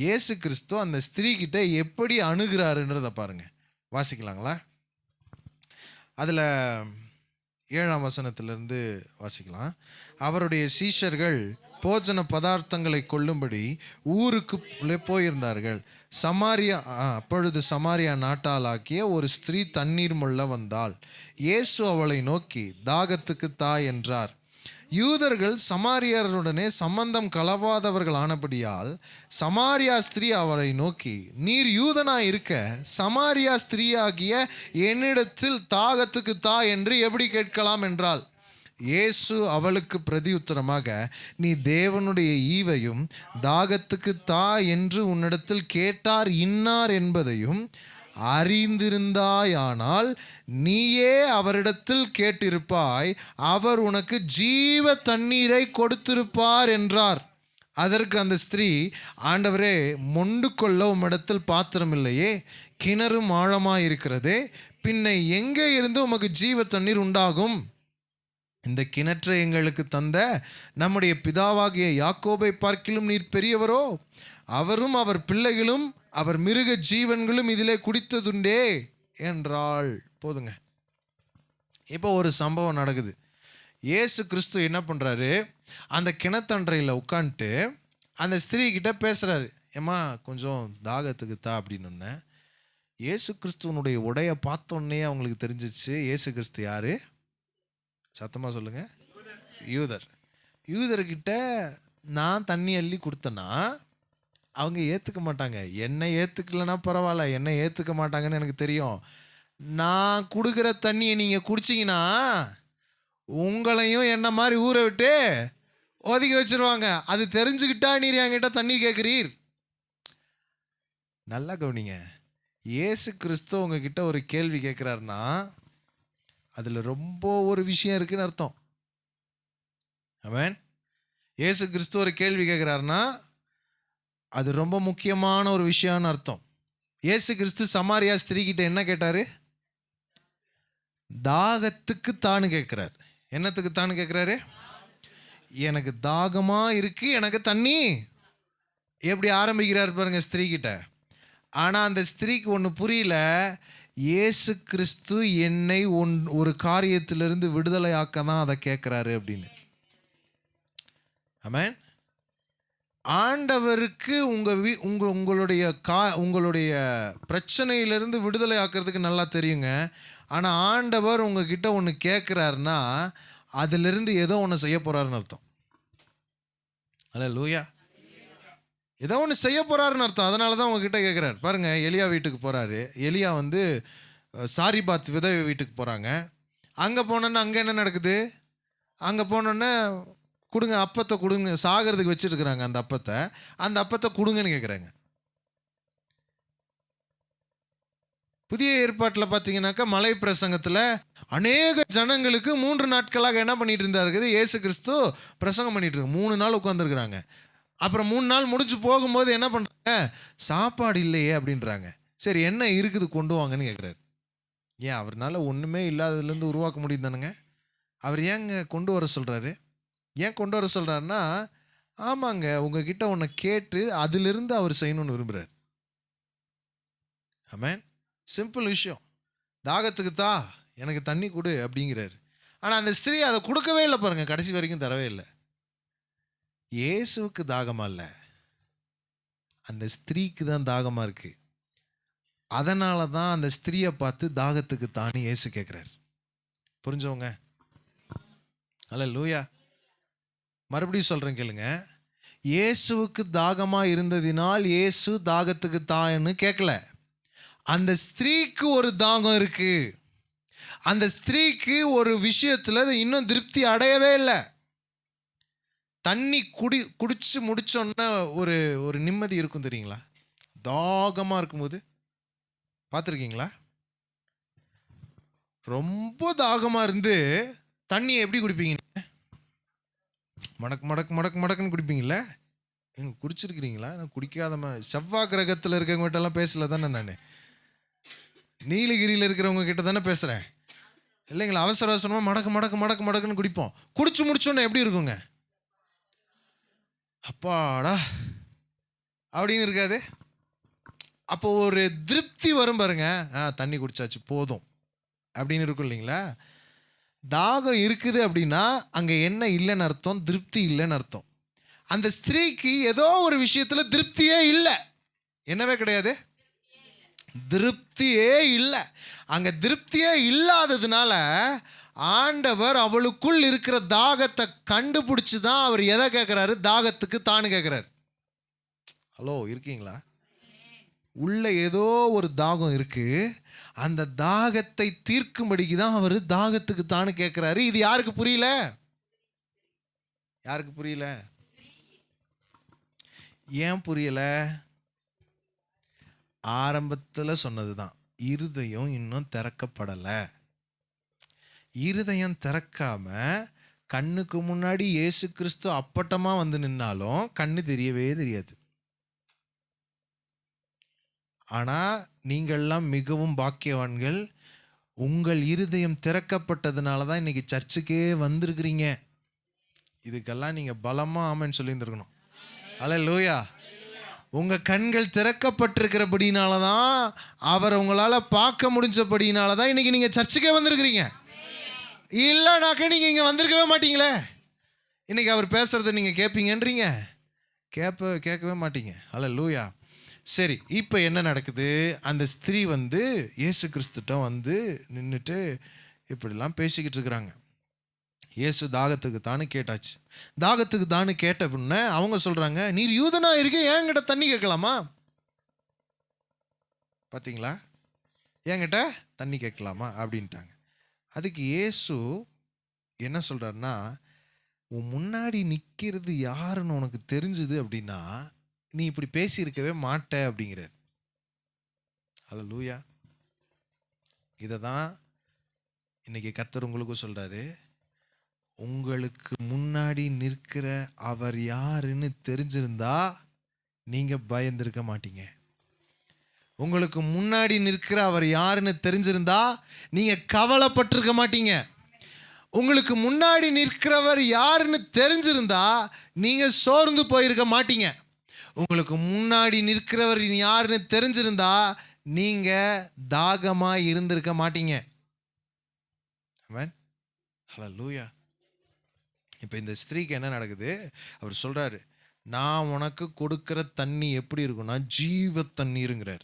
இயேசு கிறிஸ்து அந்த ஸ்திரீ கிட்ட எப்படி அணுகிறாருன்றதை பாருங்க. வாசிக்கலாங்களா? அதில் 7ஆம் வசனத்திலிருந்து வாசிக்கலாம். அவருடைய சீஷர்கள் போஜன பதார்த்தங்களை கொள்ளும்படி ஊருக்கு போயிருந்தார்கள். அப்பொழுது சமாரியா நாட்டாளாக்கிய ஒரு ஸ்திரீ தண்ணீர் மொள்ள வந்தாள். இயேசு அவளை நோக்கி தாகத்துக்கு தா என்றார். யூதர்கள் சமாரியருடனே சம்பந்தம் கலவாதவர்கள் ஆனபடியால் சமாரியா ஸ்திரீ அவரை நோக்கி, நீர் யூதனாய் இருக்க சமாரியா ஸ்திரீயாகிய என்னிடத்தில் தாகத்துக்கு தா என்று எப்படி கேட்கலாம் என்றாள். இயேசு அவளுக்கு பிரதியுத்தரமாக, நீ தேவனுடைய ஈவையும் தாகத்துக்கு தா என்று உன்னிடத்தில் கேட்டார் இன்னார் என்பதையும் அறிந்திருந்தாயானால் நீயே அவரிடத்தில் கேட்டிருப்பாய், அவர் உனக்கு ஜீவ தண்ணீரை கொடுத்திருப்பார் என்றார். அதற்கு அந்த ஸ்திரீ, ஆண்டவரே, மொண்டு கொள்ள உம்மிடத்தில் பாத்திரம் இல்லையே, கிணறும் ஆழமாயிருக்கிறதே, பின்ன எங்கே இருந்து உமக்கு ஜீவ தண்ணீர் உண்டாகும்? இந்த கிணற்றை எங்களுக்கு தந்த நம்முடைய பிதாவாகிய யாக்கோபை பார்க்கிலும் நீர் பெரியவரோ? அவரும் அவர் பிள்ளைகளும் அவர் மிருக ஜீவன்களும் இதிலே குடித்ததுண்டே என்றாள். போதுங்க. இப்போ ஒரு சம்பவம் நடக்குது. இயேசு கிறிஸ்து என்ன பண்ணுறாரு, அந்த கிணத்தன்றையில் உட்காந்துட்டு அந்த ஸ்திரீ கிட்ட பேசுகிறாரு. ஏம்மா கொஞ்சம் தாகத்துக்கு தா அப்படின்னு. இயேசு கிறிஸ்துவனுடைய உடைய பார்த்தோன்னே அவங்களுக்கு தெரிஞ்சிச்சு இயேசு கிறிஸ்து யாரு. சத்தமாக சொல்லுங்க. யூதர். யூதர்கிட்ட நான் தண்ணி அள்ளி கொடுத்தேன்னா அவங்க ஏற்றுக்க மாட்டாங்க. என்னை ஏற்றுக்கலன்னா பரவாயில்ல, என்னை ஏற்றுக்க மாட்டாங்கன்னு எனக்கு தெரியும். நான் கொடுக்குற தண்ணியை நீங்கள் குடிச்சிங்கன்னா உங்களையும் என்ன மாதிரி ஊரை விட்டு ஒதுக்கி வச்சிருவாங்க. அது தெரிஞ்சுக்கிட்டா நீர் என்கிட்ட தண்ணி கேட்குறீர். நல்லா கவனிங்க. இயேசு கிறிஸ்து உங்ககிட்ட ஒரு கேள்வி கேட்குறாருன்னா அதில் ரொம்ப ஒரு விஷயம் இருக்குன்னு அர்த்தம். ஆமென். இயேசு கிறிஸ்து ஒரு கேள்வி கேட்குறாருன்னா அது ரொம்ப முக்கியமான ஒரு விஷயம்னு அர்த்தம். இயேசு கிறிஸ்து சமாரியா ஸ்திரீ கிட்ட என்ன கேட்டாரு? தாகத்துக்கு தான்னு கேட்கிறார். என்னத்துக்கு தான்னு கேட்கிறாரு? எனக்கு தாகமா இருக்கு, எனக்கு தண்ணி. எப்படி ஆரம்பிக்கிறார் பாருங்க ஸ்திரீ கிட்ட. ஆனா அந்த ஸ்திரீக்கு ஒன்று புரியல. இயேசு கிறிஸ்து என்னை ஒரு காரியத்திலிருந்து விடுதலை ஆக்க தான் அதை கேட்கிறாரு அப்படின்னு. ஆமென். ஆண்டவருக்கு உங்களுடைய பிரச்சனையிலிருந்து விடுதலை ஆக்கிறதுக்கு நல்லா தெரியுங்க. ஆனால் ஆண்டவர் உங்ககிட்ட ஒன்று கேட்குறாருன்னா அதிலிருந்து ஏதோ ஒன்று செய்ய போகிறாருன்னு அர்த்தம். அல்லேலூயா. ஏதோ ஒன்று செய்ய போகிறாருன்னு அர்த்தம். அதனால தான் உங்ககிட்ட கேட்குறாரு. பாருங்கள், எலியா வீட்டுக்கு போகிறாரு. எலியா சாரிபாத் விதவை வீட்டுக்கு போகிறாங்க. அங்கே போனோன்னா அங்கே என்ன நடக்குது? அங்கே போனோன்னே கொடுங்க, அப்பத்தை கொடுங்க, சாகிறதுக்கு வச்சுருக்குறாங்க அந்த அப்பத்தை கொடுங்கன்னு கேட்குறாங்க. புதிய ஏற்பாட்டில் பார்த்தீங்கன்னாக்கா மலை பிரசங்கத்தில் அநேக ஜனங்களுக்கு 3 நாட்களாக என்ன பண்ணிட்டு இருந்தாரு இயேசு கிறிஸ்து பிரசங்கம் பண்ணிட்டு இருக்கு. 3 நாள் உட்காந்துருக்குறாங்க. அப்புறம் 3 நாள் முடிச்சு போகும்போது என்ன பண்ணுறாங்க? சாப்பாடு இல்லையே அப்படின்றாங்க. சரி, என்ன இருக்குது கொண்டு வாங்கன்னு கேட்குறாரு. ஏன் அவர்னால ஒன்றுமே இல்லாததுலேருந்து உருவாக்க முடியும் தானுங்க? அவர் ஏங்க கொண்டு வர சொல்கிறாரு? ஏன் கொண்டு வர சொல்கிறாருன்னா, ஆமாங்க, உங்ககிட்ட ஒன்று கேட்டு அதிலிருந்து அவர் செய்யணும்னு விரும்புகிறார். ஆமென். சிம்பிள் விஷயம். தாகத்துக்கு தா, எனக்கு தண்ணி கொடு அப்படிங்கிறாரு. ஆனால் அந்த ஸ்திரீ அதை கொடுக்கவே இல்லை பாருங்க, கடைசி வரைக்கும் தரவே இல்லை. இயேசுவுக்கு தாகமா இல்லை, அந்த ஸ்திரீக்கு தான் தாகமா இருக்கு. அதனால தான் அந்த ஸ்திரீயை பார்த்து தாகத்துக்கு தானே இயேசு கேட்குறாரு. புரிஞ்சவங்க? அல்லேலூயா. மறுபடியும் சொல்றேன் கேளுங்க. இயேசுவுக்கு தாகமா இருந்ததினால் இயேசு தாகத்துக்கு தான்னு கேட்கல. அந்த ஸ்திரீக்கு ஒரு தாகம் இருக்கு. அந்த ஸ்திரீக்கு ஒரு விஷயத்துல இன்னும் திருப்தி அடையவே இல்லை. தண்ணி குடிச்சு முடிச்சோன்னா ஒரு ஒரு நிம்மதி இருக்கும் தெரியுங்களா? தாகமா இருக்கும்போது பார்த்துருக்கீங்களா? ரொம்ப தாகமா இருந்து தண்ணியை எப்படி குடிப்பீங்க? மடக்கு மடக்கு மடக்கு மடக்குன்னு குடிப்பீங்களா? குடிச்சிருக்கிறீங்களா? நான் குடிக்காத செவ்வாய் கிரகத்தில் இருக்கவங்ககிட்ட எல்லாம் பேசல தானே, நான் நீலகிரியில் இருக்கிறவங்க கிட்ட தானே பேசுகிறேன் இல்லைங்களா? அவசர அவசரமாக மடக்கு மடக்கு மடக்கு மடக்குன்னு குடிப்போம். குடிச்சு முடிச்சோன்னே எப்படி இருக்குங்க? அப்பாடா அப்படின்னு இருக்காது. அப்போ ஒரு திருப்தி வரும் பாருங்க. தண்ணி குடிச்சாச்சு போதும் அப்படின்னு இருக்கும் இல்லைங்களா? தாகம் இருக்குது அப்படின்னா அங்கே என்ன இல்லைன்னு அர்த்தம்? திருப்தி இல்லைன்னு அர்த்தம். அந்த ஸ்திரீக்கு ஏதோ ஒரு விஷயத்துல திருப்தியே இல்லை. என்னவே கிடையாது, திருப்தியே இல்லை. அங்க திருப்தியே இல்லாததுனால ஆண்டவர் அவளுக்குள் இருக்கிற தாகத்தை கண்டுபிடிச்சு தான் அவர் எதை கேட்கிறாரு? தாகத்துக்கு தானு கேட்கிறாரு. ஹலோ, இருக்கீங்களா? உள்ள ஏதோ ஒரு தாகம் இருக்கு. அந்த தாகத்தை தீர்க்கும்படிக்கு தான் அவர் தாகத்துக்கு தானு கேட்கிறாரு. இது யாருக்கு புரியல? யாருக்கு புரியல? ஏன் புரியல? ஆரம்பத்தில் சொன்னதுதான், இருதயம் இன்னும் திறக்கப்படலை. இருதயம் திறக்காம கண்ணுக்கு முன்னாடி இயேசு கிறிஸ்து அப்பட்டமா வந்து நின்னாலும் கண்ணு தெரியவே தெரியாது. ஆனா நீங்கள்லாம் மிகவும் பாக்கியவான்கள். உங்கள் இருதயம் திறக்கப்பட்டதுனால தான் இன்னைக்கு சர்ச்சுக்கே வந்திருக்கிறீங்க. இதுக்கெல்லாம் நீங்க பலமா ஆமென்னு சொல்லி இருந்திருக்கணும். அல்லேலூயா. உங்க கண்கள் திறக்கப்பட்டிருக்கிறபடினால தான், அவரை உங்களால பார்க்க முடிஞ்சபடினால தான் இன்னைக்கு நீங்க சர்ச்சுக்கே வந்திருக்கிறீங்க. இல்லைனாக்க நீங்க இங்க வந்திருக்கவே மாட்டீங்களே. இன்னைக்கு அவர் பேசுறதை நீங்க கேட்பீங்கன்றீங்க, கேட்கவே மாட்டீங்க. அல்லேலூயா. சரி, இப்போ என்ன நடக்குது? அந்த ஸ்திரீ வந்து இயேசு கிறிஸ்துட்ட வந்து நின்றுட்டு இப்படிலாம் பேசிக்கிட்டு இருக்கிறாங்க. இயேசு தாகத்துக்கு தானு கேட்டாச்சு. தாகத்துக்கு தானு கேட்ட பின்ன அவங்க சொல்றாங்க, நீர் யூதனா இருக்க என்கிட்ட தண்ணி கேட்கலாமா? பார்த்தீங்களா? என்கிட்ட தண்ணி கேட்கலாமா அப்படின்ட்டாங்க. அதுக்கு இயேசு என்ன சொல்றாருன்னா, உன் முன்னாடி நிற்கிறது யாருன்னு உனக்கு தெரிஞ்சுது அப்படின்னா நீ இப்படி பேசியிருக்கவே மாட்ட அப்படிங்கிறார். அல்லேலூயா. இதை தான் இன்னைக்கு கர்த்தர் உங்களுக்கு சொல்றாரு. உங்களுக்கு முன்னாடி நிற்கிற அவர் யாருன்னு தெரிஞ்சிருந்தா நீங்க பயந்திருக்க மாட்டீங்க. உங்களுக்கு முன்னாடி நிற்கிற அவர் யாருன்னு தெரிஞ்சிருந்தா நீங்க கவலைப்பட்டிருக்க மாட்டீங்க. உங்களுக்கு முன்னாடி நிற்கிறவர் யாருன்னு தெரிஞ்சிருந்தா நீங்க சோர்ந்து போயிருக்க மாட்டீங்க. உங்களுக்கு முன்னாடி நிற்கிறவர் யாருன்னு தெரிஞ்சிருந்தா நீங்க தாகமா இருந்திருக்க மாட்டீங்க. ஆமென். ஹல்லேலூயா. இப்போ இந்த ஸ்திரீக்கு என்ன நடக்குது? அவர் சொல்றாரு, நான் உனக்கு கொடுக்கிற தண்ணி எப்படி இருக்கும்னா ஜீவ தண்ணீருங்கிறார்.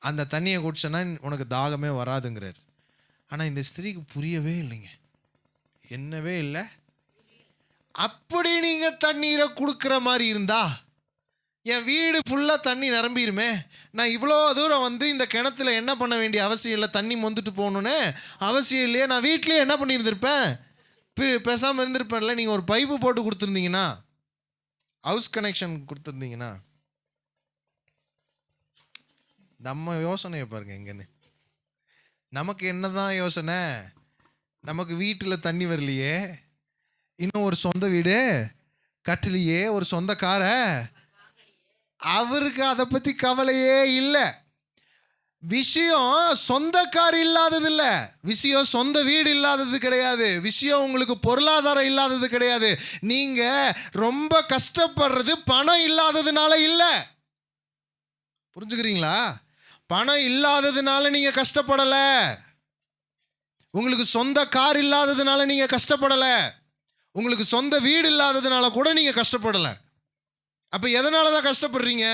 அந்த தண்ணியை குடிச்சனா உனக்கு தாகமே வராதுங்கிறார். ஆனால் இந்த ஸ்திரீக்கு புரியவே இல்லைங்க, என்னவே இல்லை. அப்படி நீங்க தண்ணீரை கொடுக்குற மாதிரி இருந்தா என் வீடு ஃபுல்லாக தண்ணி நிரம்பிடுமே. நான் இவ்வளோ தூரம் வந்து இந்த கிணத்துல என்ன பண்ண வேண்டிய அவசியம் இல்லை, தண்ணி மொந்துட்டு போகணுன்னு அவசியம் இல்லையே. நான் வீட்லேயே என்ன பண்ணியிருந்திருப்பேன், பேசாமல் இருந்திருப்பேன்ல. நீங்கள் ஒரு பைப்பு போட்டு கொடுத்துருந்தீங்கன்னா, ஹவுஸ் கனெக்ஷன் கொடுத்துருந்தீங்கன்னா. நம்ம யோசனையை பாருங்க எங்கன்னு. நமக்கு என்னதான் யோசனை? நமக்கு வீட்டில் தண்ணி வரலையே, இன்னும் ஒரு சொந்த வீடு கட்டலையே, ஒரு சொந்த காரை. அவருக்கு அதை பற்றி கவலையே இல்லை. விஷயம் சொந்த கார் இல்லாதது இல்லை, விஷயம் சொந்த வீடு இல்லாதது கிடையாது, விஷயம் உங்களுக்கு பொருளாதாரம் இல்லாதது கிடையாது. நீங்க ரொம்ப கஷ்டப்படுறது பணம் இல்லாததுனால இல்லை. புரிஞ்சுக்கிறீங்களா? பணம் இல்லாததுனால நீங்க கஷ்டப்படல, உங்களுக்கு சொந்த கார் இல்லாததுனால நீங்க கஷ்டப்படல, உங்களுக்கு சொந்த வீடு இல்லாததுனால கூட நீங்க கஷ்டப்படல. அப்ப எதனால தான் கஷ்டப்படுறீங்க?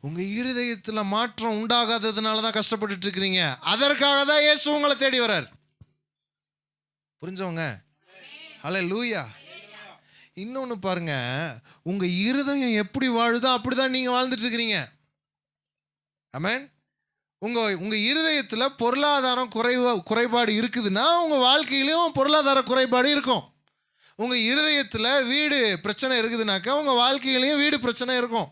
உங்க இருதயத்தில் மாற்றம் உண்டாகாததுனால தான் கஷ்டப்பட்டு இருக்கிறீங்க. அதற்காக தான் இயேசு உங்களை தேடி வரார். புரிஞ்சவங்க? ஹல்லேலூயா. இன்னொன்னு பாருங்க, உங்க இருதயம் எப்படி வாழுதோ அப்படிதான் நீங்க வாழ்ந்துட்டு இருக்கிறீங்க. ஆமென். உங்க இருதயத்தில் பொருளாதாரம் குறைபாடு இருக்குதுன்னா உங்க வாழ்க்கையிலும் பொருளாதார குறைபாடு இருக்கும். உங்க இருதயத்தில் வீடு பிரச்சனை இருக்குதுனாக்கா உங்க வாழ்க்கையிலையும் வீடு பிரச்சனை இருக்கும்.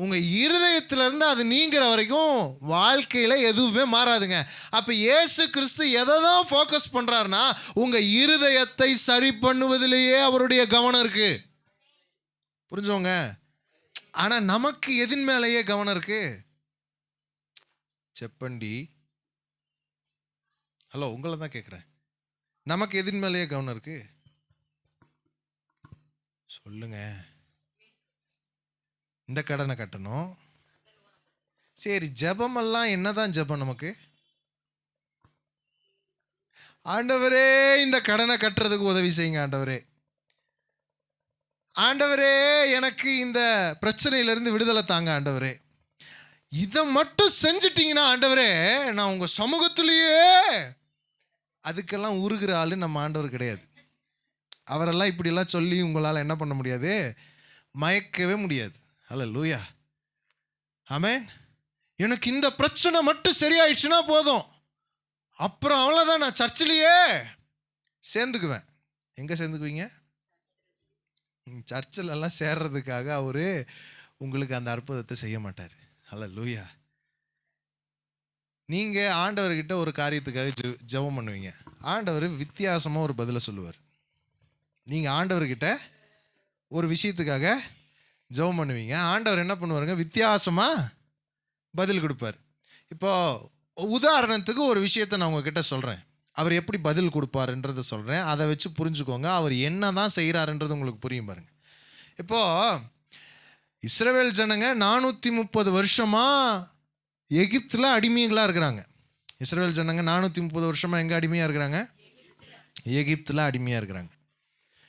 உங்க இருதயத்திலிருந்து அது நீங்கிற வரைக்கும் வாழ்க்கையில எதுவுமே மாறாதுங்க. அப்ப இயேசு கிறிஸ்து எதை தான் ஃபோக்கஸ் பண்றாருன்னா உங்க இருதயத்தை சரி பண்ணுவதிலேயே அவருடைய கவனம் இருக்கு. புரிஞ்சவங்க? ஆனா நமக்கு எதின் மேலேயே கவனம் இருக்கு. செப்பண்டி, ஹலோ, உங்களை தான் கேட்குறேன். நமக்கு எதின் மேலேயே கவனம் இருக்கு? சொல்லுங்க. இந்த கடனை கட்டணும். சரி, ஜெபமெல்லாம் என்னதான் ஜெபம் நமக்கு? ஆண்டவரே இந்த கடனை கட்டுறதுக்கு உதவி செய்யுங்க ஆண்டவரே. ஆண்டவரே எனக்கு இந்த பிரச்சனையிலிருந்து விடுதலை தாங்க ஆண்டவரே. இதை மட்டும் செஞ்சிட்டீங்கன்னா ஆண்டவரே நான் உங்க சமூகத்திலேயே. அதுக்கெல்லாம் உருகிற ஆளு நம்ம ஆண்டவர் கிடையாது. அவரெல்லாம் இப்படியெல்லாம் சொல்லி உங்களால் என்ன பண்ண முடியாது? மயக்கவே முடியாது. ஹல்லேலூயா. ஆமென். எனக்கு இந்த பிரச்சனை மட்டும் சரியாயிடுச்சுன்னா போதும், அப்புறம் அவ்வளோதான், நான் சர்ச்சிலேயே சேர்ந்துக்குவேன். எங்கே சேர்ந்துக்குவீங்க? சர்ச்சிலெல்லாம் சேர்றதுக்காக அவரு உங்களுக்கு அந்த அற்புதத்தை செய்ய மாட்டார். ஹல்லேலூயா. நீங்கள் ஆண்டவர்கிட்ட ஒரு காரியத்துக்காக ஜெபம் பண்ணுவீங்க, ஆண்டவர் வித்தியாசமாக ஒரு பதிலை சொல்லுவார். நீங்கள் ஆண்டவர்கிட்ட ஒரு விஷயத்துக்காக ஜெபம் பண்ணுவீங்க, ஆண்டவர் என்ன பண்ணுவாருங்க? வித்தியாசமாக பதில் கொடுப்பார். இப்போ உதாரணத்துக்கு ஒரு விஷயத்தை நான் உங்ககிட்ட சொல்கிறேன், அவர் எப்படி பதில் கொடுப்பாருன்றதை சொல்கிறேன், அதை வச்சு புரிஞ்சுக்கோங்க அவர் என்ன தான் செய்கிறாருன்றது உங்களுக்கு புரியும் பாருங்க. இப்போது இஸ்ரவேல் ஜனங்க 430 வருஷமாக எகிப்தில் அடிமைகளாக இருக்கிறாங்க. இஸ்ரவேல் ஜனங்க 430 வருஷமாக எங்கே அடிமையாக இருக்கிறாங்க? எகிப்தில் அடிமையாக இருக்கிறாங்க.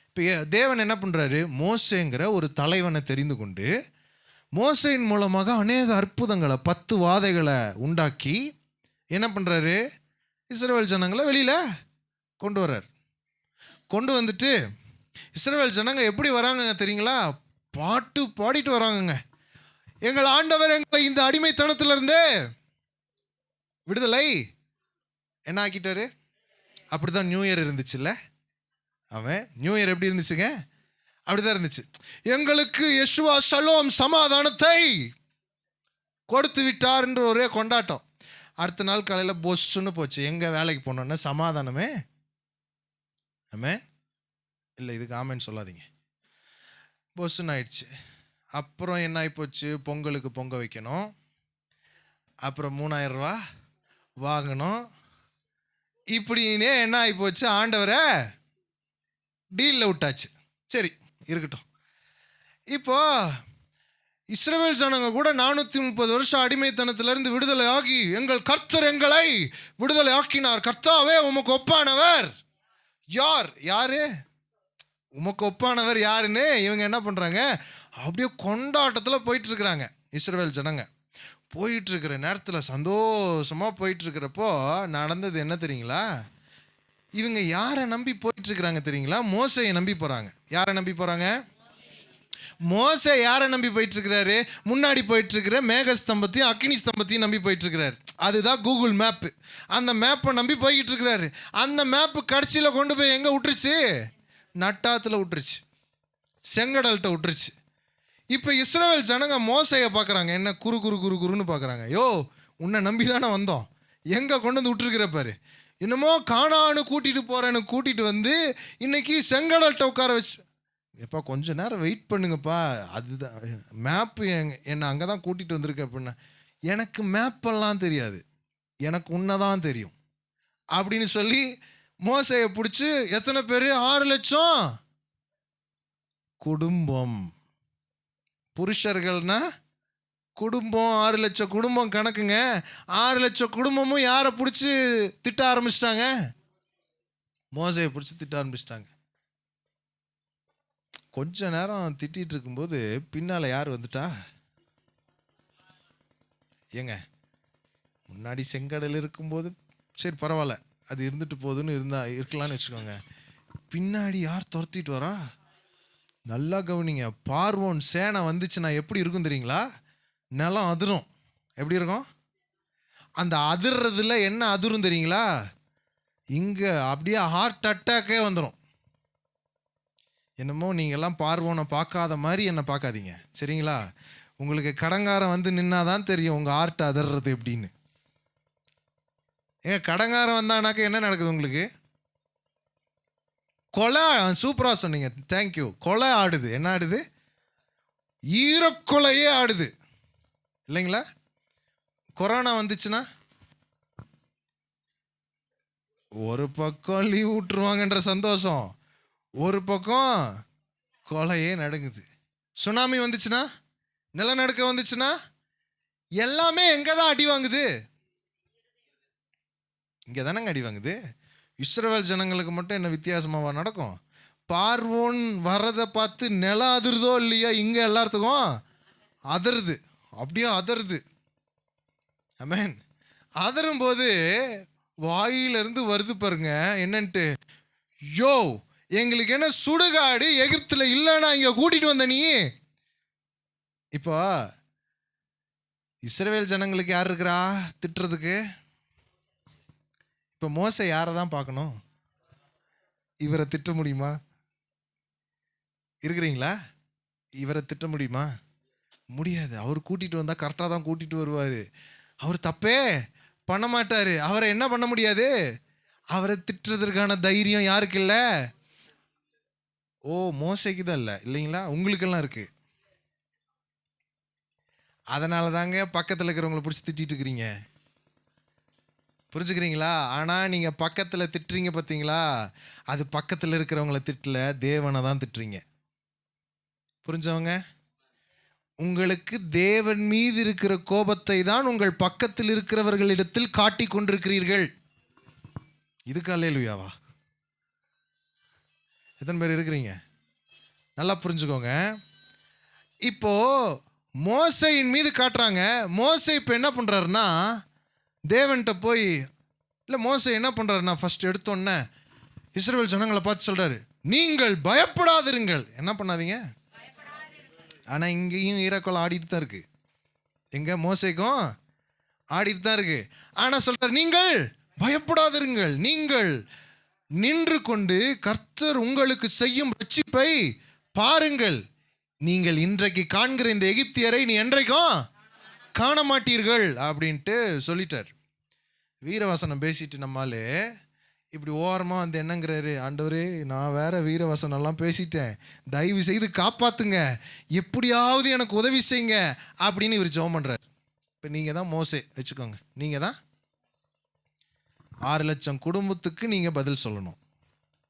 இப்போ தேவன் என்ன பண்ணுறாரு? மோசேங்கிற ஒரு தலைவனை தெரிந்து கொண்டு மோசேயின் மூலமாக அநேக அற்புதங்களை 10 வாதைகளை உண்டாக்கி என்ன பண்ணுறாரு? இஸ்ரவேல் ஜனங்களை வெளியில் கொண்டு வர்றார். கொண்டு வந்துட்டு இஸ்ரவேல் ஜனங்க எப்படி வராங்க தெரியுங்களா? பாட்டு பாடிட்டு வராங்கங்க. எங்கள் ஆண்டவர் எங்களை இந்த அடிமைத்தனத்திலிருந்து விடுதலை என்ன ஆக்கிட்டாரு? அப்படிதான் நியூ இயர் இருந்துச்சுல்ல? அவன் நியூ இயர் எப்படி இருந்துச்சுங்க? அப்படிதான் இருந்துச்சு. எங்களுக்கு யெஷுவா ஷலோம் சமாதானத்தை கொடுத்து விட்டார் என்று ஒரே கொண்டாட்டம். அடுத்த நாள் காலையில் பொஸ்ஸுன்னு போச்சு. எங்கே வேலைக்கு போனோன்னா சமாதானமே. ஆமென். இல்லை, இதுக்கு ஆமென் சொல்லாதீங்க. பொஸ்ஸுன்னு ஆயிடுச்சு. அப்புறம் என்ன ஆகிப்போச்சு? பொங்கலுக்கு பொங்க வைக்கணும், அப்புறம் 3000 ரூபா வாங்கணும். இப்படின்னே என்ன ஆகிப்போச்சு? ஆண்டவரை டீலில் விட்டாச்சு. சரி இருக்கட்டும். இப்போ இஸ்ரவேல் ஜனங்க கூட 430 வருஷம் அடிமைத்தனத்திலிருந்து விடுதலை ஆகி எங்கள் கர்த்தர் எங்களை விடுதலை ஆக்கினார், கர்த்தாவே உமக்கு ஒப்பானவர் யார்? யாரு உமக்கு ஒப்பானவர் யாருன்னு இவங்க என்ன பண்ணுறாங்க? அப்படியே கொண்டாட்டத்தில் போயிட்டுருக்குறாங்க. இஸ்ரவேல் ஜனங்க போயிட்டுருக்கிற நேரத்தில் சந்தோஷமாக போயிட்டுருக்கிறப்போ நடந்தது என்ன தெரியுங்களா? இவங்க யாரை நம்பி போயிட்டுருக்குறாங்க தெரியுங்களா? மோசையை நம்பி போகிறாங்க. யாரை நம்பி போகிறாங்க? மோசே யாரை நம்பி போயிட்டுருக்கிறாரு? முன்னாடி போயிட்டுருக்கிற மேகஸ்தம்பத்தையும் அக்னி ஸ்தம்பத்தையும் நம்பி போயிட்டுருக்கிறாரு. அதுதான் கூகுள் மேப்பு. அந்த மேப்பை நம்பி போய்கிட்டு இருக்கிறாரு. அந்த மேப்பு கடைசியில் கொண்டு போய் எங்கே விட்டுருச்சு? நட்டாத்தில் விட்டுருச்சு, செங்கடல்கிட்ட விட்டுருச்சு. இப்போ இஸ்ரவேல் ஜனங்க மோசையை பார்க்குறாங்க, என்ன குறு குறு குறு குருன்னு பார்க்குறாங்க. யோ, உன்னை நம்பி தானே வந்தோம், எங்கே கொண்டு வந்து விட்டுருக்கிற பாரு, என்னமோ காணான்னு கூட்டிகிட்டு போகிறேன்னு கூட்டிகிட்டு வந்து இன்னைக்கு செங்கடல்கிட்ட உட்கார வச்சு. எப்பா கொஞ்சம் நேரம் வெயிட் பண்ணுங்கப்பா, அதுதான் மேப்பு என்னை அங்கே தான் கூட்டிகிட்டு வந்திருக்க அப்படின்னா. எனக்கு மேப்பெல்லாம் தெரியாது, எனக்கு உன்னதான் தெரியும் அப்படின்னு சொல்லி மோசையை பிடிச்சி எத்தனை பேர்? 6 லட்சம் குடும்பம். புருஷர்கள்னா குடும்பம், 6 லட்சம் குடும்பம் கணக்குங்க. 6 லட்சம் குடும்பமும் யாரை பிடிச்சி திட்ட ஆரம்பிச்சிட்டாங்க? மோசையை பிடிச்சி திட்ட ஆரம்பிச்சிட்டாங்க. கொஞ்ச நேரம் திட்டிட்டு இருக்கும்போது பின்னால யார் வந்துட்டா? ஏங்க, முன்னாடி செங்கடல் இருக்கும்போது சரி பரவாயில்ல, அது இருந்துட்டு போகுதுன்னு இருக்கலான்னு வச்சுக்கோங்க. பின்னாடி யார் துரத்திட்டு வரா? நல்லா கவனிங்க. பார்வோன் சேனை வந்துச்சுன்னா எப்படி இருக்கும் தெரியுங்களா? நிலம் அதிரும். எப்படி இருக்கும்? அந்த அதிர்றதுல என்ன அதிரும் தெரியுங்களா? இங்க அப்படியே ஹார்ட் அட்டாக்கே வந்துடும். என்னமோ நீங்கள்லாம் பார்வோனை பார்க்காத மாதிரி என்னை பார்க்காதீங்க, சரிங்களா? உங்களுக்கு கடங்காரம் வந்து நின்னாதான் தெரியும் உங்கள் ஹார்ட் அதிர்றது எப்படின்னு. ஏங்க, கடங்காரம் வந்தானாக்க என்ன நடக்குது உங்களுக்கு? கொலை. சூப்பராக சொன்னீங்க, தேங்க்யூ. கொலை ஆடுது. என்ன ஆடுது? ஈரக்கொலையே ஆடுது இல்லைங்களா? கொரோனா வந்துச்சுன்னா ஒரு பக்கம் லீவ் விட்டுருவாங்கன்ற சந்தோஷம், ஒரு பக்கம் கொலையே நடுங்குது. சுனாமி வந்துச்சுன்னா, நிலநடுக்கம் வந்துச்சுன்னா எல்லாமே எங்கே தான் அடி வாங்குது? இங்கே தானங்க அடி வாங்குது. இஸ்ரவேல் ஜனங்களுக்கு மட்டும் என்ன வித்தியாசமாக நடக்கும்? பார்வோன் வர்றதை பார்த்து நிலம் அதிருதோ இல்லையா, இங்கே எல்லாத்துக்கும் அதிருது. அப்படியே அதிருது. ஆமென். அதிரும் போது வாயிலிருந்து வருது பாருங்க என்னன்ட்டு, யோ எங்களுக்கு என்ன சுடுகாடு எகிப்துல இல்லைன்னா இங்க கூட்டிட்டு வந்த நீ? இப்போ இஸ்ரவேல் ஜனங்களுக்கு யார் இருக்கிறா திட்டுறதுக்கு? இப்போ மோசே யாரை தான் பார்க்கணும்? இவரை திட்ட முடியுமா? இருக்கிறீங்களா? இவரை திட்ட முடியுமா? முடியாது. அவர் கூட்டிட்டு வந்தா கரெக்டாக தான் கூட்டிட்டு வருவார். அவர் தப்பே பண்ண மாட்டாரு. அவரை என்ன பண்ண முடியாது? அவரை திட்டுறதுக்கான தைரியம் யாருக்கு இல்லை? ஓ, மோசைக்கு தான் இல்லை இல்லைங்களா? உங்களுக்கெல்லாம் இருக்கு. அதனால தாங்க பக்கத்தில் இருக்கிறவங்களை பிடிச்சி திட்டிட்டு இருக்கிறீங்க. புரிஞ்சுக்கிறீங்களா? ஆனால் நீங்கள் பக்கத்தில் திட்டுறீங்க பார்த்தீங்களா, அது பக்கத்தில் இருக்கிறவங்கள திட்டல, தேவனை தான் திட்டுறீங்க. புரிஞ்சவங்க? உங்களுக்கு தேவன் மீது இருக்கிற கோபத்தை தான் உங்கள் பக்கத்தில் இருக்கிறவர்களிடத்தில் காட்டி கொண்டிருக்கிறீர்கள். இதுக்கு அல்லேலூயாவா? எத்தனை பேர் இருக்கிறீங்க? நல்லா புரிஞ்சுக்கோங்க. இப்போ மோசையின் மீது காட்டுறாங்க. மோசை இப்போ என்ன பண்ணுறாருன்னா, தேவன்கிட்ட போய் இல்லை, மோசை என்ன பண்ணுறாருன்னா ஃபர்ஸ்ட் எடுத்தோன்னே இஸ்ரவேல் ஜனங்களை பார்த்து சொல்கிறாரு, நீங்கள் பயப்படாதிருங்கள். என்ன பண்ணாதீங்க. ஆனால் இங்கேயும் ஈரக்கொலை ஆடிட்டு தான் இருக்கு. எங்க மோசைக்கும் ஆடிட்டு தான் இருக்கு. ஆனால் சொல்கிறார், நீங்கள் பயப்படாதிருங்கள், நீங்கள் நின்று கொண்டு கர்த்தர் உங்களுக்கு செய்யும் ரட்சிப்பை பாருங்கள். நீங்கள் இன்றைக்கு காண்கிற இந்த எகிப்தியரை நீ என்றைக்கும் காண மாட்டீர்கள் அப்படின்ட்டு சொல்லிட்டார். வீரவசனம் பேசிட்டு நம்மாலே இப்படி ஓரமாக வந்து என்னங்கிறாரு, ஆண்டவரே நான் வேற வீரவசனம்லாம் பேசிட்டேன், தயவு செய்து காப்பாத்துங்க, எப்படியாவது எனக்கு உதவி செய்யுங்க அப்படின்னு இவர் ஜெபம் பண்ணுறார். இப்போ நீங்கள் தான் மோசே வச்சுக்கோங்க. நீங்கள் தான் 6 லட்சம் குடும்பத்துக்கு நீங்கள் பதில் சொல்லணும்.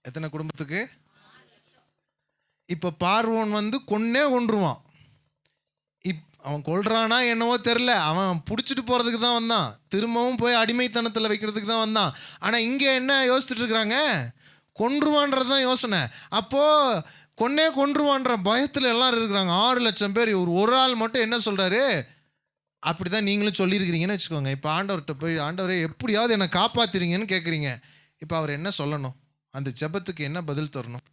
எத்தனை குடும்பத்துக்கு? இப்போ பார்வோன் வந்து கொன்றுவான். அவன் கொல்றானா என்னவோ தெரில, அவன் பிடிச்சிட்டு போகிறதுக்கு தான் வந்தான், திரும்பவும் போய் அடிமைத்தனத்தில் வைக்கிறதுக்கு தான் வந்தான். ஆனால் இங்கே என்ன யோசிச்சுட்டு இருக்கிறாங்க? கொன்றுவான்றது தான் யோசனை. அப்போது கொன்றுவான்ற பயத்தில் எல்லாரும் இருக்கிறாங்க. 6 லட்சம் பேர். இவர் ஒரு ஆள் மட்டும் என்ன சொல்கிறாரு? அப்படி தான் நீங்களும் சொல்லியிருக்கிறீங்கன்னு வச்சுக்கோங்க. இப்போ ஆண்டவர்கிட்ட போய், ஆண்டவரே எப்படியாவது என்னை காப்பாற்றுறீங்கன்னு கேட்குறீங்க. இப்போ அவர் என்ன சொல்லணும்? அந்த ஜெபத்துக்கு என்ன பதில் தரணும்?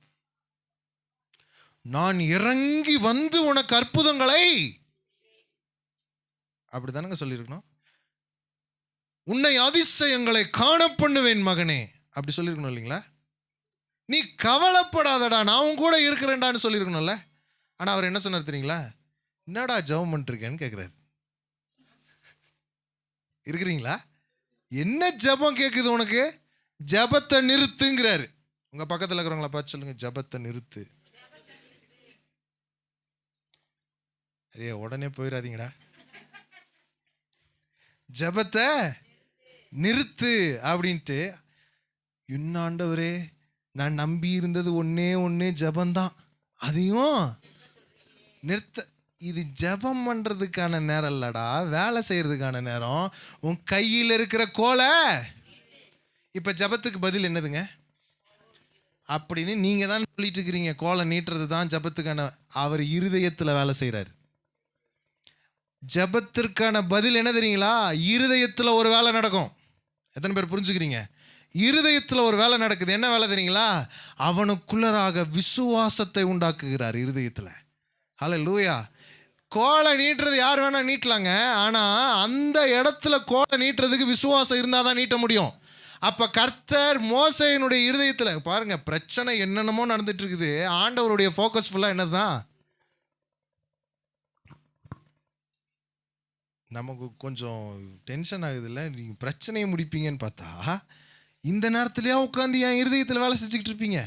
நான் இறங்கி வந்து உனக்கு அற்புதங்களை, அப்படி தானங்க சொல்லியிருக்கணும். உன்னை அதிசயங்களை காண பண்ணுவேன் மகனே, அப்படி சொல்லியிருக்கணும் இல்லைங்களா? நீ கவலைப்படாதடா, நான் உன் கூட இருக்கிறேன்டான்னு சொல்லியிருக்கணும்ல. ஆனால் அவர் என்ன சொன்னார் தெரியுங்களா? என்னடா ஜெபம் பண்ணிருக்கேன்னு கேட்குறாரு. இருக்கிறீங்களா? என்ன ஜெபம் கேட்குது உனக்கு? ஜெபத்தை நிறுத்துங்கிறாரு. உங்க பக்கத்தில் இருக்கிறவங்கள பார்த்து சொல்லுங்க, ஜெபத்தை நிறுத்து. உடனே போயிடாதீங்கடா. ஜெபத்தை நிறுத்து அப்படின்ட்டு. ஆண்டவரே, நான் நம்பி இருந்தது ஒன்னே ஜெபந்தான், அதையும் நிறுத்த. இது ஜெபம் பண்றதுக்கான நேரம் இல்லடா, வேலை செய்யறதுக்கான நேரம். உன் கையில் இருக்கிற கோலை. இப்ப ஜெபத்துக்கு பதில் என்னதுங்க அப்படின்னு நீங்க தான் சொல்லிட்டு இருக்கிறீங்க. கோலை நீட்டுறது தான் ஜெபத்துக்கான. அவர் இருதயத்துல வேலை செய்யறாரு. ஜெபத்திற்கான பதில் என்ன தெரியுங்களா? இருதயத்துல ஒரு வேலை நடக்கும். எத்தனை பேர் புரிஞ்சுக்கிறீங்க? இருதயத்துல ஒரு வேலை நடக்குது. என்ன வேலை தெரியுங்களா? அவனுக்குள்ளராக விசுவாசத்தை உண்டாக்குகிறார் இருதயத்துல. ஹல்லேலூயா. கோலை நீட்டுறது யார் வேணா நீட்டலாங்க. ஆனா அந்த இடத்துல கோலை நீட்டுறதுக்கு விசுவாசம் இருந்தாதான் நீட்ட முடியும். அப்ப கர்த்தர் மோசேயினுடைய இருதயத்துல பாருங்க, பிரச்சனை என்னென்னமோ நடந்துட்டு இருக்குது. ஆண்டவருடைய ஃபோக்கஸ் ஃபுல்லா என்னதான்? நமக்கு கொஞ்சம் டென்ஷன் ஆகுது இல்லை? நீங்க பிரச்சனையை முடிப்பீங்கன்னு பார்த்தா இந்த நேரத்துலயா உட்காந்து என் இருதயத்தில் வேலை செஞ்சுக்கிட்டு இருப்பீங்க.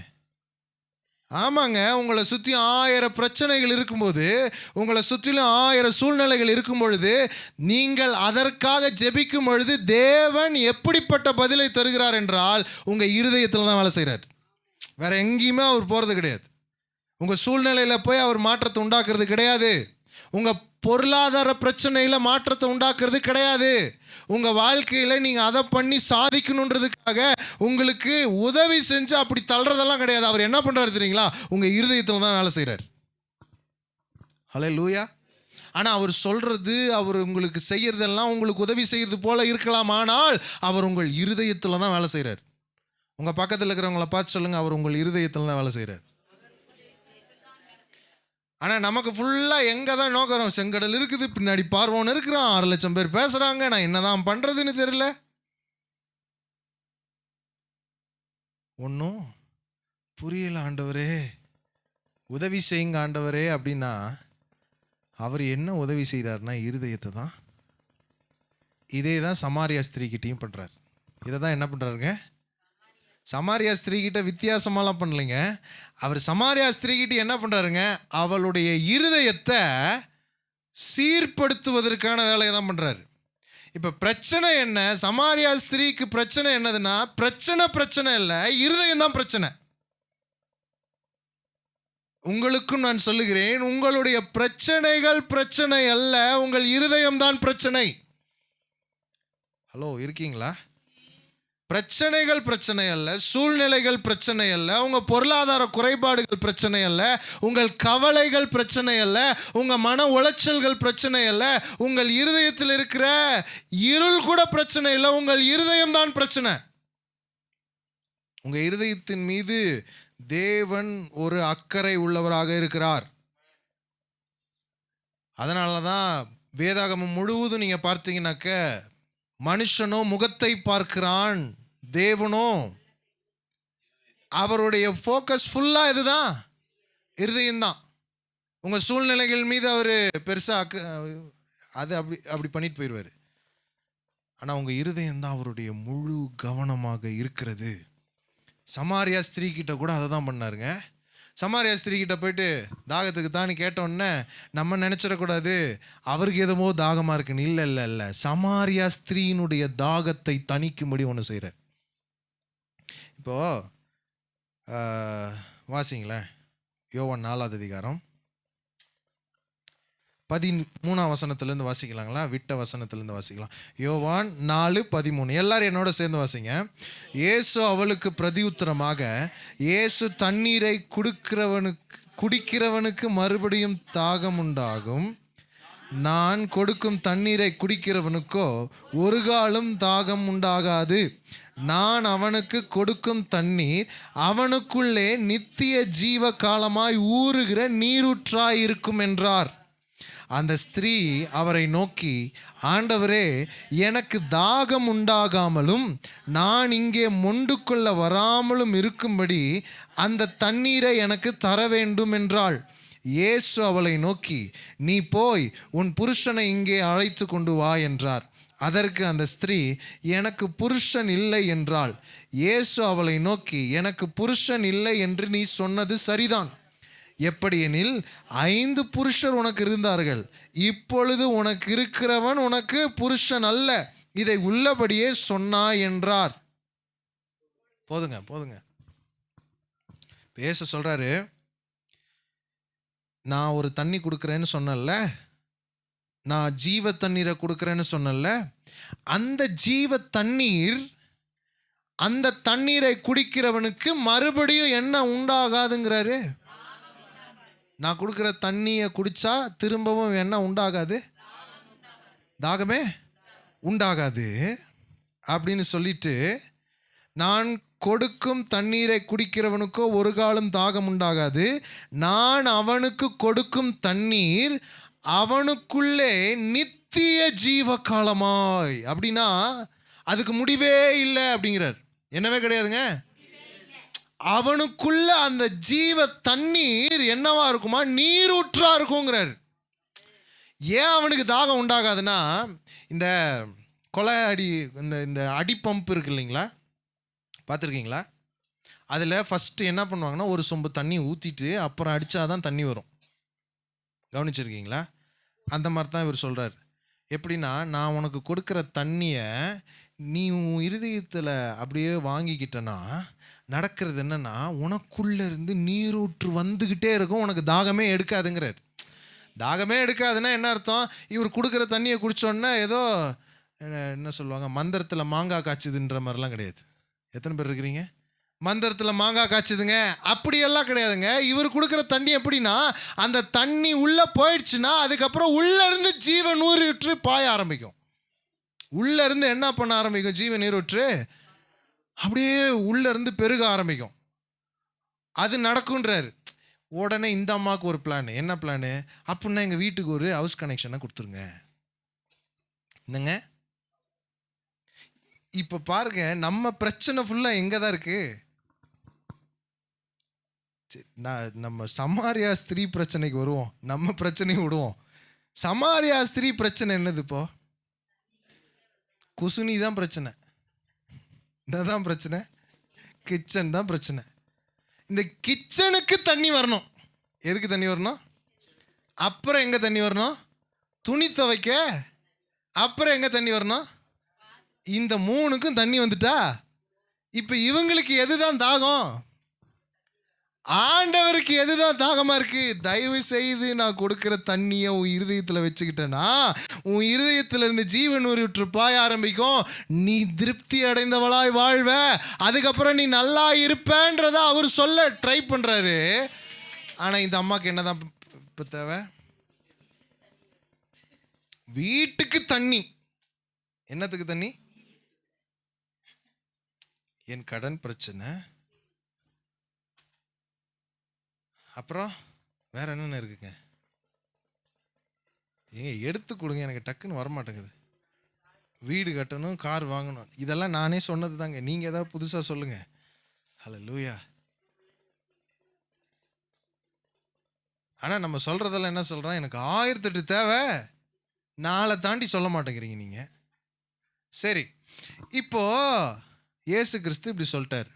ஆமாங்க, உங்களை சுற்றி 1000 பிரச்சனைகள் இருக்கும்போது, உங்களை சுற்றிலும் 1000 சூழ்நிலைகள் இருக்கும் பொழுது, நீங்கள் அதற்காக ஜெபிக்கும் பொழுது தேவன் எப்படிப்பட்ட பதிலை தருகிறார் என்றால் உங்கள் இருதயத்தில் தான் வேலை செய்கிறார். வேற எங்கேயுமே அவர் போகிறது கிடையாது. உங்கள் சூழ்நிலையில் போய் அவர் மாற்றத்தை உண்டாக்குறது கிடையாது. உங்கள் பொருளாதார பிரச்சனையில் மாற்றத்தை உண்டாக்குறது கிடையாது. உங்கள் வாழ்க்கையில் நீங்கள் அதை பண்ணி சாதிக்கணுன்றதுக்காக உங்களுக்கு உதவி செஞ்சு அப்படி தள்ளுறதெல்லாம் கிடையாது. அவர் என்ன பண்ணுறாரு தெரியுங்களா? உங்கள் இருதயத்தில் தான் வேலை செய்கிறார். ஹல்லேலூயா. ஆனால் அவர் சொல்கிறது, அவர் உங்களுக்கு செய்கிறதெல்லாம் உங்களுக்கு உதவி செய்கிறது போல இருக்கலாம். ஆனால் அவர் உங்கள் இருதயத்தில் தான் வேலை செய்கிறார். உங்கள் பக்கத்தில் இருக்கிறவங்கள பார்த்து சொல்லுங்கள், அவர் உங்கள் இருதயத்தில் தான் வேலை செய்கிறார். ஆனால் நமக்கு ஃபுல்லாக எங்கே தான் நோக்கிறோம்? செங்கடல் இருக்குது, பின்னாடி பார்வோன்னு இருக்கிறான், 6 லட்சம் பேர் பேசுகிறாங்க, நான் என்னதான் பண்ணுறதுன்னு தெரியல. ஒன்றும் புரியல. ஆண்டவரே உதவி செய்யுங்க ஆண்டவரே அப்படின்னா அவர் என்ன உதவி செய்கிறாருன்னா இருதயத்தை தான். இதே தான் சமாரியா ஸ்திரீகிட்டையும் பண்ணுறார். இதை தான் என்ன பண்ணுறாருங்க? சமாரியா ஸ்திரீகிட்ட வித்தியாசமாலாம் பண்ணலைங்க. அவர் சமாரியா ஸ்திரீகிட்ட என்ன பண்ணுறாருங்க? அவளுடைய இருதயத்தை சீர்படுத்துவதற்கான வேலையை தான் பண்ணுறாரு. இப்போ பிரச்சனை என்ன? சமாரியா ஸ்திரீக்கு பிரச்சனை என்னதுன்னா, பிரச்சனை இல்லை, இருதயம் தான் பிரச்சனை. உங்களுக்கும் நான் சொல்லுகிறேன், உங்களுடைய பிரச்சனைகள் பிரச்சனை அல்ல, உங்கள் இருதயம் தான் பிரச்சனை. ஹலோ, இருக்கீங்களா? பிரச்சனைகள் பிரச்சனை அல்ல, சூழ்நிலைகள் பிரச்சனை அல்ல, உங்கள் பொருளாதார குறைபாடுகள் பிரச்சனை அல்ல, உங்கள் கவலைகள் பிரச்சனை அல்ல, உங்கள் மன உளைச்சல்கள் பிரச்சனை அல்ல, உங்கள் இருதயத்தில் இருக்கிற இருள் கூட பிரச்சனை இல்லை, உங்கள் இருதயம் தான் பிரச்சனை. உங்கள் இருதயத்தின் மீது தேவன் ஒரு அக்கறை உள்ளவராக இருக்கிறார். அதனால தான் வேதாகமம் முழுவதும் நீங்கள் பார்த்தீங்கன்னாக்க மனுஷனோ முகத்தை பார்க்கிறான், தேவனோ அவருடைய ஃபோக்கஸ் ஃபுல்லாக இதுதான், இருதயம்தான். உங்கள் சூழ்நிலைகள் மீது அவர் பெருசாக அது அப்படி பண்ணிட்டு போயிடுவார். ஆனால் உங்கள் இருதயம்தான் அவருடைய முழு கவனமாக இருக்கிறது. சமாரியா ஸ்திரீ கிட்ட கூட அதை தான் பண்ணாருங்க. சமாரியா ஸ்திரீ கிட்ட போயிட்டு தாகத்துக்கு தான் கேட்டோன்னே நம்ம நினச்சிடக்கூடாது அவருக்கு எதுமோ தாகமாக இருக்குன்னு. இல்லை இல்லை இல்லை, சமாரியா ஸ்திரீனுடைய தாகத்தை தணிக்கும்படி ஒன்று செய்கிறார். இப்போது வாசிங்களேன், யோவான் 4ஆம் அதிகாரம் 13ஆம் வசனத்துலேருந்து வாசிக்கலாங்களா? விட்ட வசனத்துலேருந்து வாசிக்கலாம். யோவான் 4:13. எல்லாரும் என்னோட சேர்ந்து வாசிங்க. இயேசு அவளுக்கு பிரதியுத்தரமாக, இயேசு தண்ணீரை குடிக்கிறவனுக்கு மறுபடியும் தாகம் உண்டாகும். நான் கொடுக்கும் தண்ணீரை குடிக்கிறவனுக்கோ ஒரு காலம் தாகம் உண்டாகாது. நான் அவனுக்கு கொடுக்கும் தண்ணீர் அவனுக்குள்ளே நித்திய ஜீவ காலமாய் ஊறுகிற நீரூற்றாய் இருக்கும் என்றார். அந்த ஸ்திரீ அவரை நோக்கி, ஆண்டவரே, எனக்கு தாகம் உண்டாகாமலும் நான் இங்கே மொண்டு கொள்ள வராமலும் இருக்கும்படி அந்த தண்ணீரை எனக்கு தர வேண்டும் என்றாள். இயேசு அவளை நோக்கி, நீ போய் உன் புருஷனை இங்கே அழைத்து கொண்டு வா என்றார். அதற்கு அந்த ஸ்திரீ, எனக்கு புருஷன் இல்லை என்றாள். இயேசு அவளை நோக்கி, எனக்கு புருஷன் இல்லை என்று நீ சொன்னது சரிதான். எப்படியெனில் 5 புருஷர் உனக்கு இருந்தார்கள், இப்பொழுது உனக்கு இருக்கிறவன் உனக்கு புருஷன் அல்ல, இதை உள்ளபடியே சொன்னாய் என்றார். போதுங்க. இயேசு சொல்றாரு, நான் ஒரு தண்ணி கொடுக்குறேன்னு சொன்னேன்ல, நான் ஜீவ தண்ணீரை கொடுக்குறேன்னு சொன்னேன்ல, அந்த ஜீவ தண்ணீர், அந்த தண்ணீரை குடிக்கிறவனுக்கு மறுபடியும் என்ன உண்டாகாதுங்கிறாரு. நான் கொடுக்குற தண்ணியை குடிச்சா திரும்பவும் என்ன உண்டாகாது? தாகமே உண்டாகாது அப்படின்னு சொல்லிட்டு, நான் கொடுக்கும் தண்ணீரை குடிக்கிறவனுக்கோ ஒரு காலம் தாகம் உண்டாகாது, நான் அவனுக்கு கொடுக்கும் தண்ணீர் அவனுக்குள்ளே நித்திய ஜீவ காலமாய். அப்படின்னா அதுக்கு முடிவே இல்லை அப்படிங்கிறார். என்னவே கிடையாதுங்க. அவனுக்குள்ள அந்த ஜீவ தண்ணீர் என்னவா இருக்குமா? நீரூற்றா இருக்குங்கிறார். ஏன் அவனுக்கு தாகம் உண்டாகாதுன்னா, இந்த கொலை அடி, இந்த அடி பம்ப் இருக்கு இல்லைங்களா, பார்த்துருக்கீங்களா? அதில் ஃபஸ்ட்டு என்ன பண்ணுவாங்கன்னா, ஒரு சொம்பு தண்ணி ஊற்றிட்டு அப்புறம் அடித்தாதான் தண்ணி வரும். கவனிச்சிருக்கீங்களா? அந்த மாதிரி தான் இவர் சொல்கிறார். எப்படின்னா, நான் உனக்கு கொடுக்குற தண்ணியை நீ உன் இருதயத்தில் அப்படியே வாங்கிக்கிட்டனா நடக்கிறது என்னன்னா, உனக்குள்ளே இருந்து நீரூற்று வந்துக்கிட்டே இருக்கும், உனக்கு தாகமே எடுக்காதுங்கிறார். தாகமே எடுக்காதுன்னா என்ன அர்த்தம்? இவர் கொடுக்குற தண்ணியை குடித்தோன்னா ஏதோ என்ன சொல்லுவாங்க, மந்திரத்தில் மாங்காய் காய்ச்சுதுன்ற மாதிரிலாம் கிடையாது. எத்தனை பேர் இருக்கிறீங்க? மந்திரத்தில் மாங்காய் காய்ச்சுதுங்க அப்படியெல்லாம் கிடையாதுங்க. இவர் கொடுக்குற தண்ணி எப்படின்னா, அந்த தண்ணி உள்ளே போயிடுச்சுன்னா அதுக்கப்புறம் உள்ளேருந்து ஜீவ நீரூற்று பாய ஆரம்பிக்கும். உள்ளேருந்து என்ன பண்ண ஆரம்பிக்கும்? ஜீவ நீரூற்று அப்படியே உள்ளேருந்து பெருக ஆரம்பிக்கும். அது நடக்குன்றார். உடனே இந்த அம்மாவுக்கு ஒரு பிளான். என்ன பிளானு? அப்படின்னா எங்கள் வீட்டுக்கு ஒரு ஹவுஸ் கனெக்ஷனை கொடுத்துருங்க. என்னங்க இப்போ பாருங்க, நம்ம பிரச்சனை ஃபுல்லாக எங்கே தான் இருக்கு? நம்ம சமாரியா ஸ்திரீ பிரச்சனைக்கு வருவோம், நம்ம பிரச்சனையை விடுவோம். சமாரியா ஸ்திரீ பிரச்சனை என்னது? இப்போ குசுனி தான் பிரச்சனை. என்னதான் பிரச்சனை? கிச்சன் தான் பிரச்சனை. இந்த கிச்சனுக்கு தண்ணி வரணும். எதுக்கு தண்ணி வரணும்? அப்புறம் எங்கே தண்ணி வரணும்? துணி துவைக்க. அப்புறம் எங்கே தண்ணி வரணும்? இந்த 3க்கும் தண்ணி வந்துட்டா இப்போ இவங்களுக்கு எதுதான் தாகம்? ஆண்டவருக்கு எதுதான் தாகமாக இருக்கு? தயவு செய்து நான் கொடுக்குற தண்ணியை உன் இருதயத்தில் வச்சுக்கிட்டேன்னா உன் இருதயத்தில் இருந்து ஜீவன் ஊறிவிட்டு பாய ஆரம்பிக்கும். நீ திருப்தி அடைந்தவளாய் வாழ்வ, அதுக்கப்புறம் நீ நல்லா இருப்பேன்றத அவர் சொல்ல ட்ரை பண்ணுறாரு. ஆனால் இந்த அம்மாவுக்கு என்னதான் இப்போ தேவை? வீட்டுக்கு தண்ணி. என்னத்துக்கு தண்ணி? என் கடன் பிரச்சனை, அப்புறம் வேற என்னென்ன இருக்குங்க? ஏங்க எடுத்து கொடுங்க, எனக்கு டக்குன்னு வரமாட்டேங்குது. வீடு கட்டணும், கார் வாங்கணும், இதெல்லாம் நானே சொன்னது தாங்க. நீங்கள் ஏதாவது புதுசாக சொல்லுங்கள். ஹல்லேலூயா. ஆனால் நம்ம சொல்கிறதெல்லாம் என்ன சொல்கிறோம்? எனக்கு 1008 தேவை, நாளை தாண்டி சொல்ல மாட்டேங்கிறீங்க நீங்கள். சரி, இப்போ இயேசு கிறிஸ்து இப்படி சொல்லிட்டார்.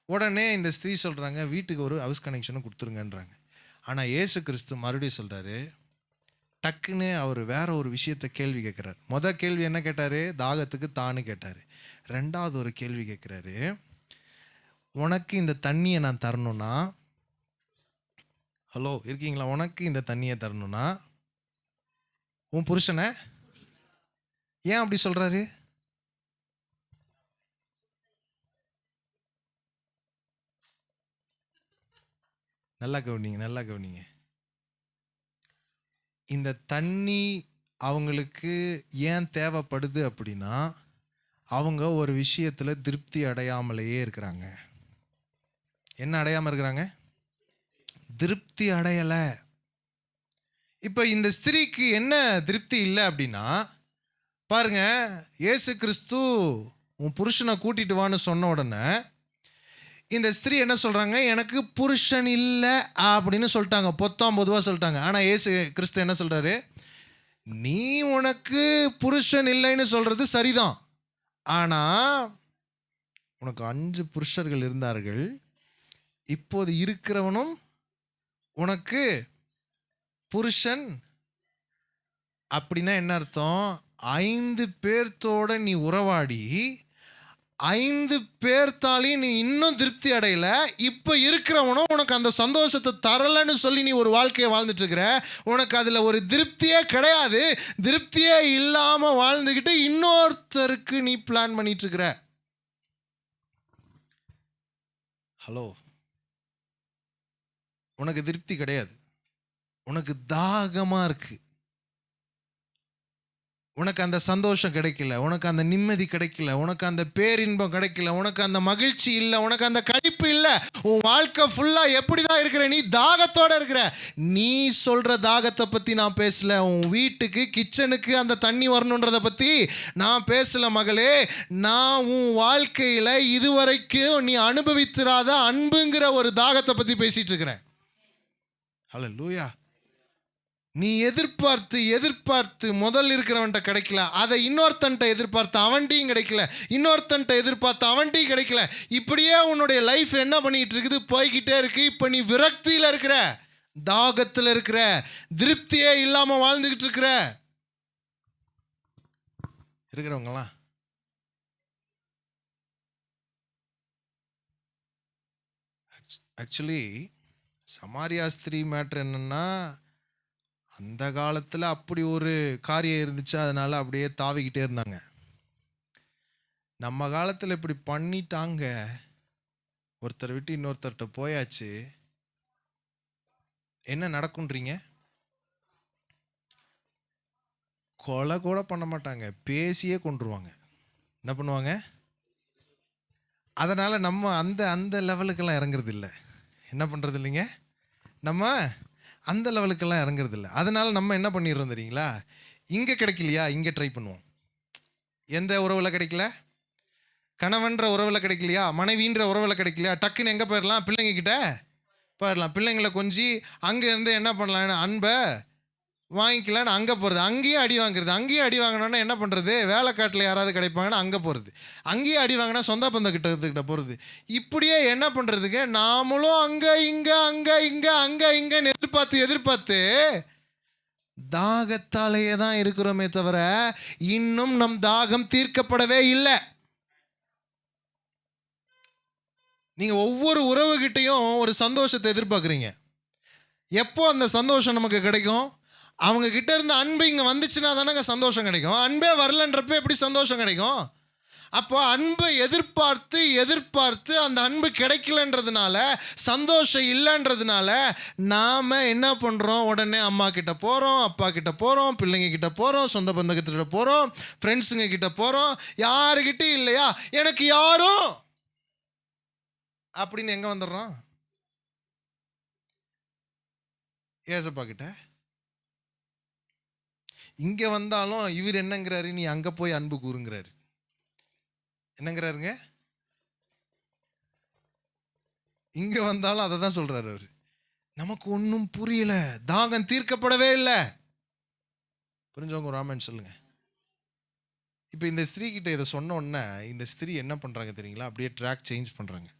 உடனே இந்த ஸ்திரீ சொல்கிறாங்க, வீட்டுக்கு ஒரு ஹவுஸ் கனெக்ஷனை கொடுத்துருங்கன்றாங்க. ஆனால் இயேசு கிறிஸ்து மறுபடியும் சொல்கிறாரு, டக்குன்னு அவர் வேற ஒரு விஷயத்தை கேள்வி கேட்குறாரு. முதல் கேள்வி என்ன கேட்டார்? தாகத்துக்கு தான்னு கேட்டார். ரெண்டாவது ஒரு கேள்வி கேட்குறாரு, உனக்கு இந்த தண்ணியை நான் தரணும்னா, ஹலோ இருக்கீங்களா? உனக்கு இந்த தண்ணியை தரணும்னா உன் புருஷனை ஏன் அப்படி சொல்கிறாரு? நல்லா கவனிங்க. இந்த தண்ணி அவங்களுக்கு ஏன் தேவைப்படுது அப்படின்னா, அவங்க ஒரு விஷயத்தில் திருப்தி அடையாமலேயே இருக்கிறாங்க. என்ன அடையாமல் இருக்கிறாங்க? திருப்தி அடையலை. இப்போ இந்த ஸ்திரீக்கு என்ன திருப்தி இல்லை அப்படின்னா, பாருங்க, இயேசு கிறிஸ்து உன் புருஷனை கூட்டிட்டு வான்னு சொன்ன உடனே இந்த ஸ்திரீ என்ன சொல்கிறாங்க? எனக்கு புருஷன் இல்லை அப்படின்னு சொல்லிட்டாங்க, பொதுவாக சொல்லிட்டாங்க. ஆனால் இயேசு கிறிஸ்து என்ன சொல்கிறாரு? நீ உனக்கு புருஷன் இல்லைன்னு சொல்கிறது சரிதான், ஆனால் உனக்கு 5 புருஷர்கள் இருந்தார்கள், இப்போது இருக்கிறவனும் உனக்கு புருஷன் அப்படின்னா என்ன அர்த்தம்? 5 பேர்த்தோட நீ உறவாடி 5 பேர்த்தாலையும் நீ இன்னும் திருப்தி அடையல, இப்ப இருக்கிறவனும் உனக்கு அந்த சந்தோஷத்தை தரலன்னு சொல்லி நீ ஒரு வாழ்க்கையை வாழ்ந்துட்டு இருக்கிற. உனக்கு அதுல ஒரு திருப்தியே கிடையாது. திருப்தியே இல்லாம வாழ்ந்துகிட்டு இன்னொருத்தருக்கு நீ பிளான் பண்ணிட்டு இருக்கிற. ஹலோ, உனக்கு திருப்தி கிடையாது, உனக்கு தாகமா இருக்கு, உனக்கு அந்த சந்தோஷம் கிடைக்கல, உனக்கு அந்த நிம்மதி கிடைக்கல, உனக்கு அந்த பேரின்பம் கிடைக்கல, உனக்கு அந்த மகிழ்ச்சி இல்லை, உனக்கு அந்த கடிப்பு இல்லை. உன் வாழ்க்கை ஃபுல்லா எப்படிதான் இருக்கிற? நீ தாகத்தோட இருக்கிற. நீ சொல்ற தாகத்தை பத்தி நான் பேசல. உன் வீட்டுக்கு கிச்சனுக்கு அந்த தண்ணி வரணுன்றதை பத்தி நான் பேசல மகளே. நான் உன் வாழ்க்கையில இதுவரைக்கும் நீ அனுபவித்திராத அன்புங்கிற ஒரு தாகத்தை பத்தி பேசிட்டு இருக்கிறேன். ஹல்லேலூயா. நீ எதிர்பார்த்து எதிர்பார்த்து முதல் இருக்கிறவன்ட்ட கிடைக்கல, அதை இன்னொருத்தன்ட்ட எதிர்பார்த்து அவன்கிட்டையும் கிடைக்கல, இன்னொருத்தன்ட்ட எதிர்பார்த்து அவன்கிட்டையும் கிடைக்கல. இப்படியே உன்னுடைய லைஃப் என்ன பண்ணிட்டு இருக்குது? போய்கிட்டே இருக்கு. இப்போ நீ விரக்தியில் இருக்கிற, தாகத்தில் இருக்கிற, திருப்தியே இல்லாம வாழ்ந்துகிட்டு இருக்கிற. இருக்கிறவங்களாம் ஆக்சுவலி சமாரியா ஸ்திரீ மேட்ரு என்னன்னா, அந்த காலத்தில் அப்படி ஒரு காரியம் இருந்துச்சு, அதனால அப்படியே தாவிக்கிட்டே இருந்தாங்க. நம்ம காலத்தில் இப்படி பண்ணிட்டாங்க, ஒருத்தர் விட்டு இன்னொருத்தர்கிட்ட போயாச்சு, என்ன நடக்கும்ன்றீங்க? கொலை கூட பண்ண மாட்டாங்க, பேசியே கொண்டுருவாங்க. என்ன பண்ணுவாங்க? அதனால் நம்ம அந்த அந்த லெவலுக்கெல்லாம் இறங்குறது இல்லை. என்ன பண்ணுறது இல்லைங்க, நம்ம அந்த லெவலுக்கெல்லாம் இறங்குறது இல்லை. அதனால நம்ம என்ன பண்ணிடுறோம் தெரியுங்களா? இங்கே கிடைக்கலையா, இங்கே ட்ரை பண்ணுவோம். எந்த உறவில் கிடைக்கல? கணவன்ற உறவில் கிடைக்கலையா, மனைவின்ற உறவில் கிடைக்கலையா, டக்குன்னு எங்கே போயிடலாம்? பிள்ளைங்க கிட்ட போயிடலாம். பிள்ளைங்களை கொஞ்சி அங்கே இருந்து என்ன பண்ணலான்னு அன்பை வாங்கிக்கலான்னு அங்கே போகிறது. அங்கேயும் அடி வாங்குறது. அங்கேயும் அடி வாங்கினோன்னா என்ன பண்ணுறது? வேலைக்காட்டில் யாராவது கிடைப்பாங்கன்னா அங்கே போகிறது. அங்கேயும் அடி வாங்கினா சொந்த பந்த கிட்ட போகிறது. இப்படியே என்ன பண்ணுறதுக்கு, நாமளும் அங்கே இங்கே அங்கே இங்கே அங்கே இங்கேன்னு எதிர்பார்த்து தாகத்தாலேயே தான் இருக்கிறோமே தவிர இன்னும் நம் தாகம் தீர்க்கப்படவே இல்லை. நீங்கள் ஒவ்வொரு உறவுகிட்டையும் ஒரு சந்தோஷத்தை எதிர்பார்க்குறீங்க. எப்போ அந்த சந்தோஷம் நமக்கு கிடைக்கும்? அவங்க கிட்ட இருந்த அன்பு இங்கே வந்துச்சுன்னா தானங்க சந்தோஷம் கிடைக்கும். அன்பே வரலன்றப்ப எப்படி சந்தோஷம் கிடைக்கும்? அப்போ அன்பை எதிர்பார்த்து எதிர்பார்த்து அந்த அன்பு கிடைக்கலன்றதுனால, சந்தோஷம் இல்லைன்றதுனால நாம் என்ன பண்ணுறோம்? உடனே அம்மா கிட்ட போகிறோம், அப்பா கிட்ட போகிறோம், பிள்ளைங்க கிட்ட போகிறோம், சொந்த பந்தக்கிட்ட போகிறோம், ஃப்ரெண்ட்ஸுங்க கிட்ட போகிறோம். யாருக்கிட்டையும் இல்லையா, எனக்கு யாரும் அப்படின்னு எங்கே வந்துடுறோம்? ஏசப்பா கிட்ட. இங்கே வந்தாலும் இவர் என்னங்கிறாரு? நீ அங்கே போய் அன்பு கூறுங்கிறாரு. என்னங்கிறாருங்க? இங்கே வந்தாலும் அதை தான் சொல்கிறாரு அவர். நமக்கு ஒன்றும் புரியல, தாகம் தீர்க்கப்படவே இல்லை. புரிஞ்சவங்க ஒரு ஆமென் சொல்லுங்க. இப்போ இந்த ஸ்திரீ கிட்ட இதை சொன்ன உடனே இந்த ஸ்திரீ என்ன பண்ணுறாங்க தெரியுங்களா? அப்படியே ட்ராக் சேஞ்ச் பண்ணுறாங்க.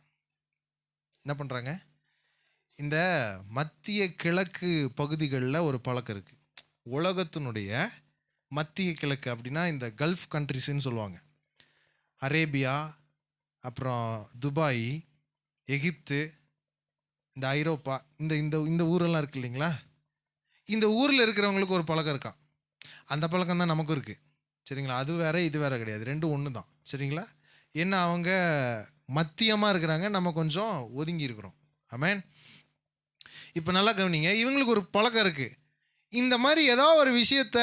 என்ன பண்ணுறாங்க? இந்த மத்திய கிழக்கு பகுதிகளில் ஒரு பழக்கம் இருக்குது. உலகத்தினுடைய மத்திய கிழக்கு அப்படின்னா இந்த கல்ஃப் கண்ட்ரிஸ்ன்னு சொல்லுவாங்க. அரேபியா, அப்புறம் துபாய், எகிப்து, இந்த ஐரோப்பா, இந்த இந்த இந்த ஊரெல்லாம் இருக்குது இல்லைங்களா? இந்த ஊரில் இருக்கிறவங்களுக்கு ஒரு பழக்கம் இருக்கான். அந்த பழக்கம் தான் நமக்கும் இருக்குது. சரிங்களா? அது வேற இது வேற கிடையாது, ரெண்டும் ஒன்று தான். சரிங்களா? என்ன, அவங்க மத்தியமாக இருக்கிறாங்க, நம்ம கொஞ்சம் ஒதுங்கி இருக்கிறோம். ஆமென். இப்போ நல்லா கவனிங்க, இவங்களுக்கு ஒரு பழக்கம் இருக்குது. இந்த மாதிரி ஏதோ ஒரு விஷயத்த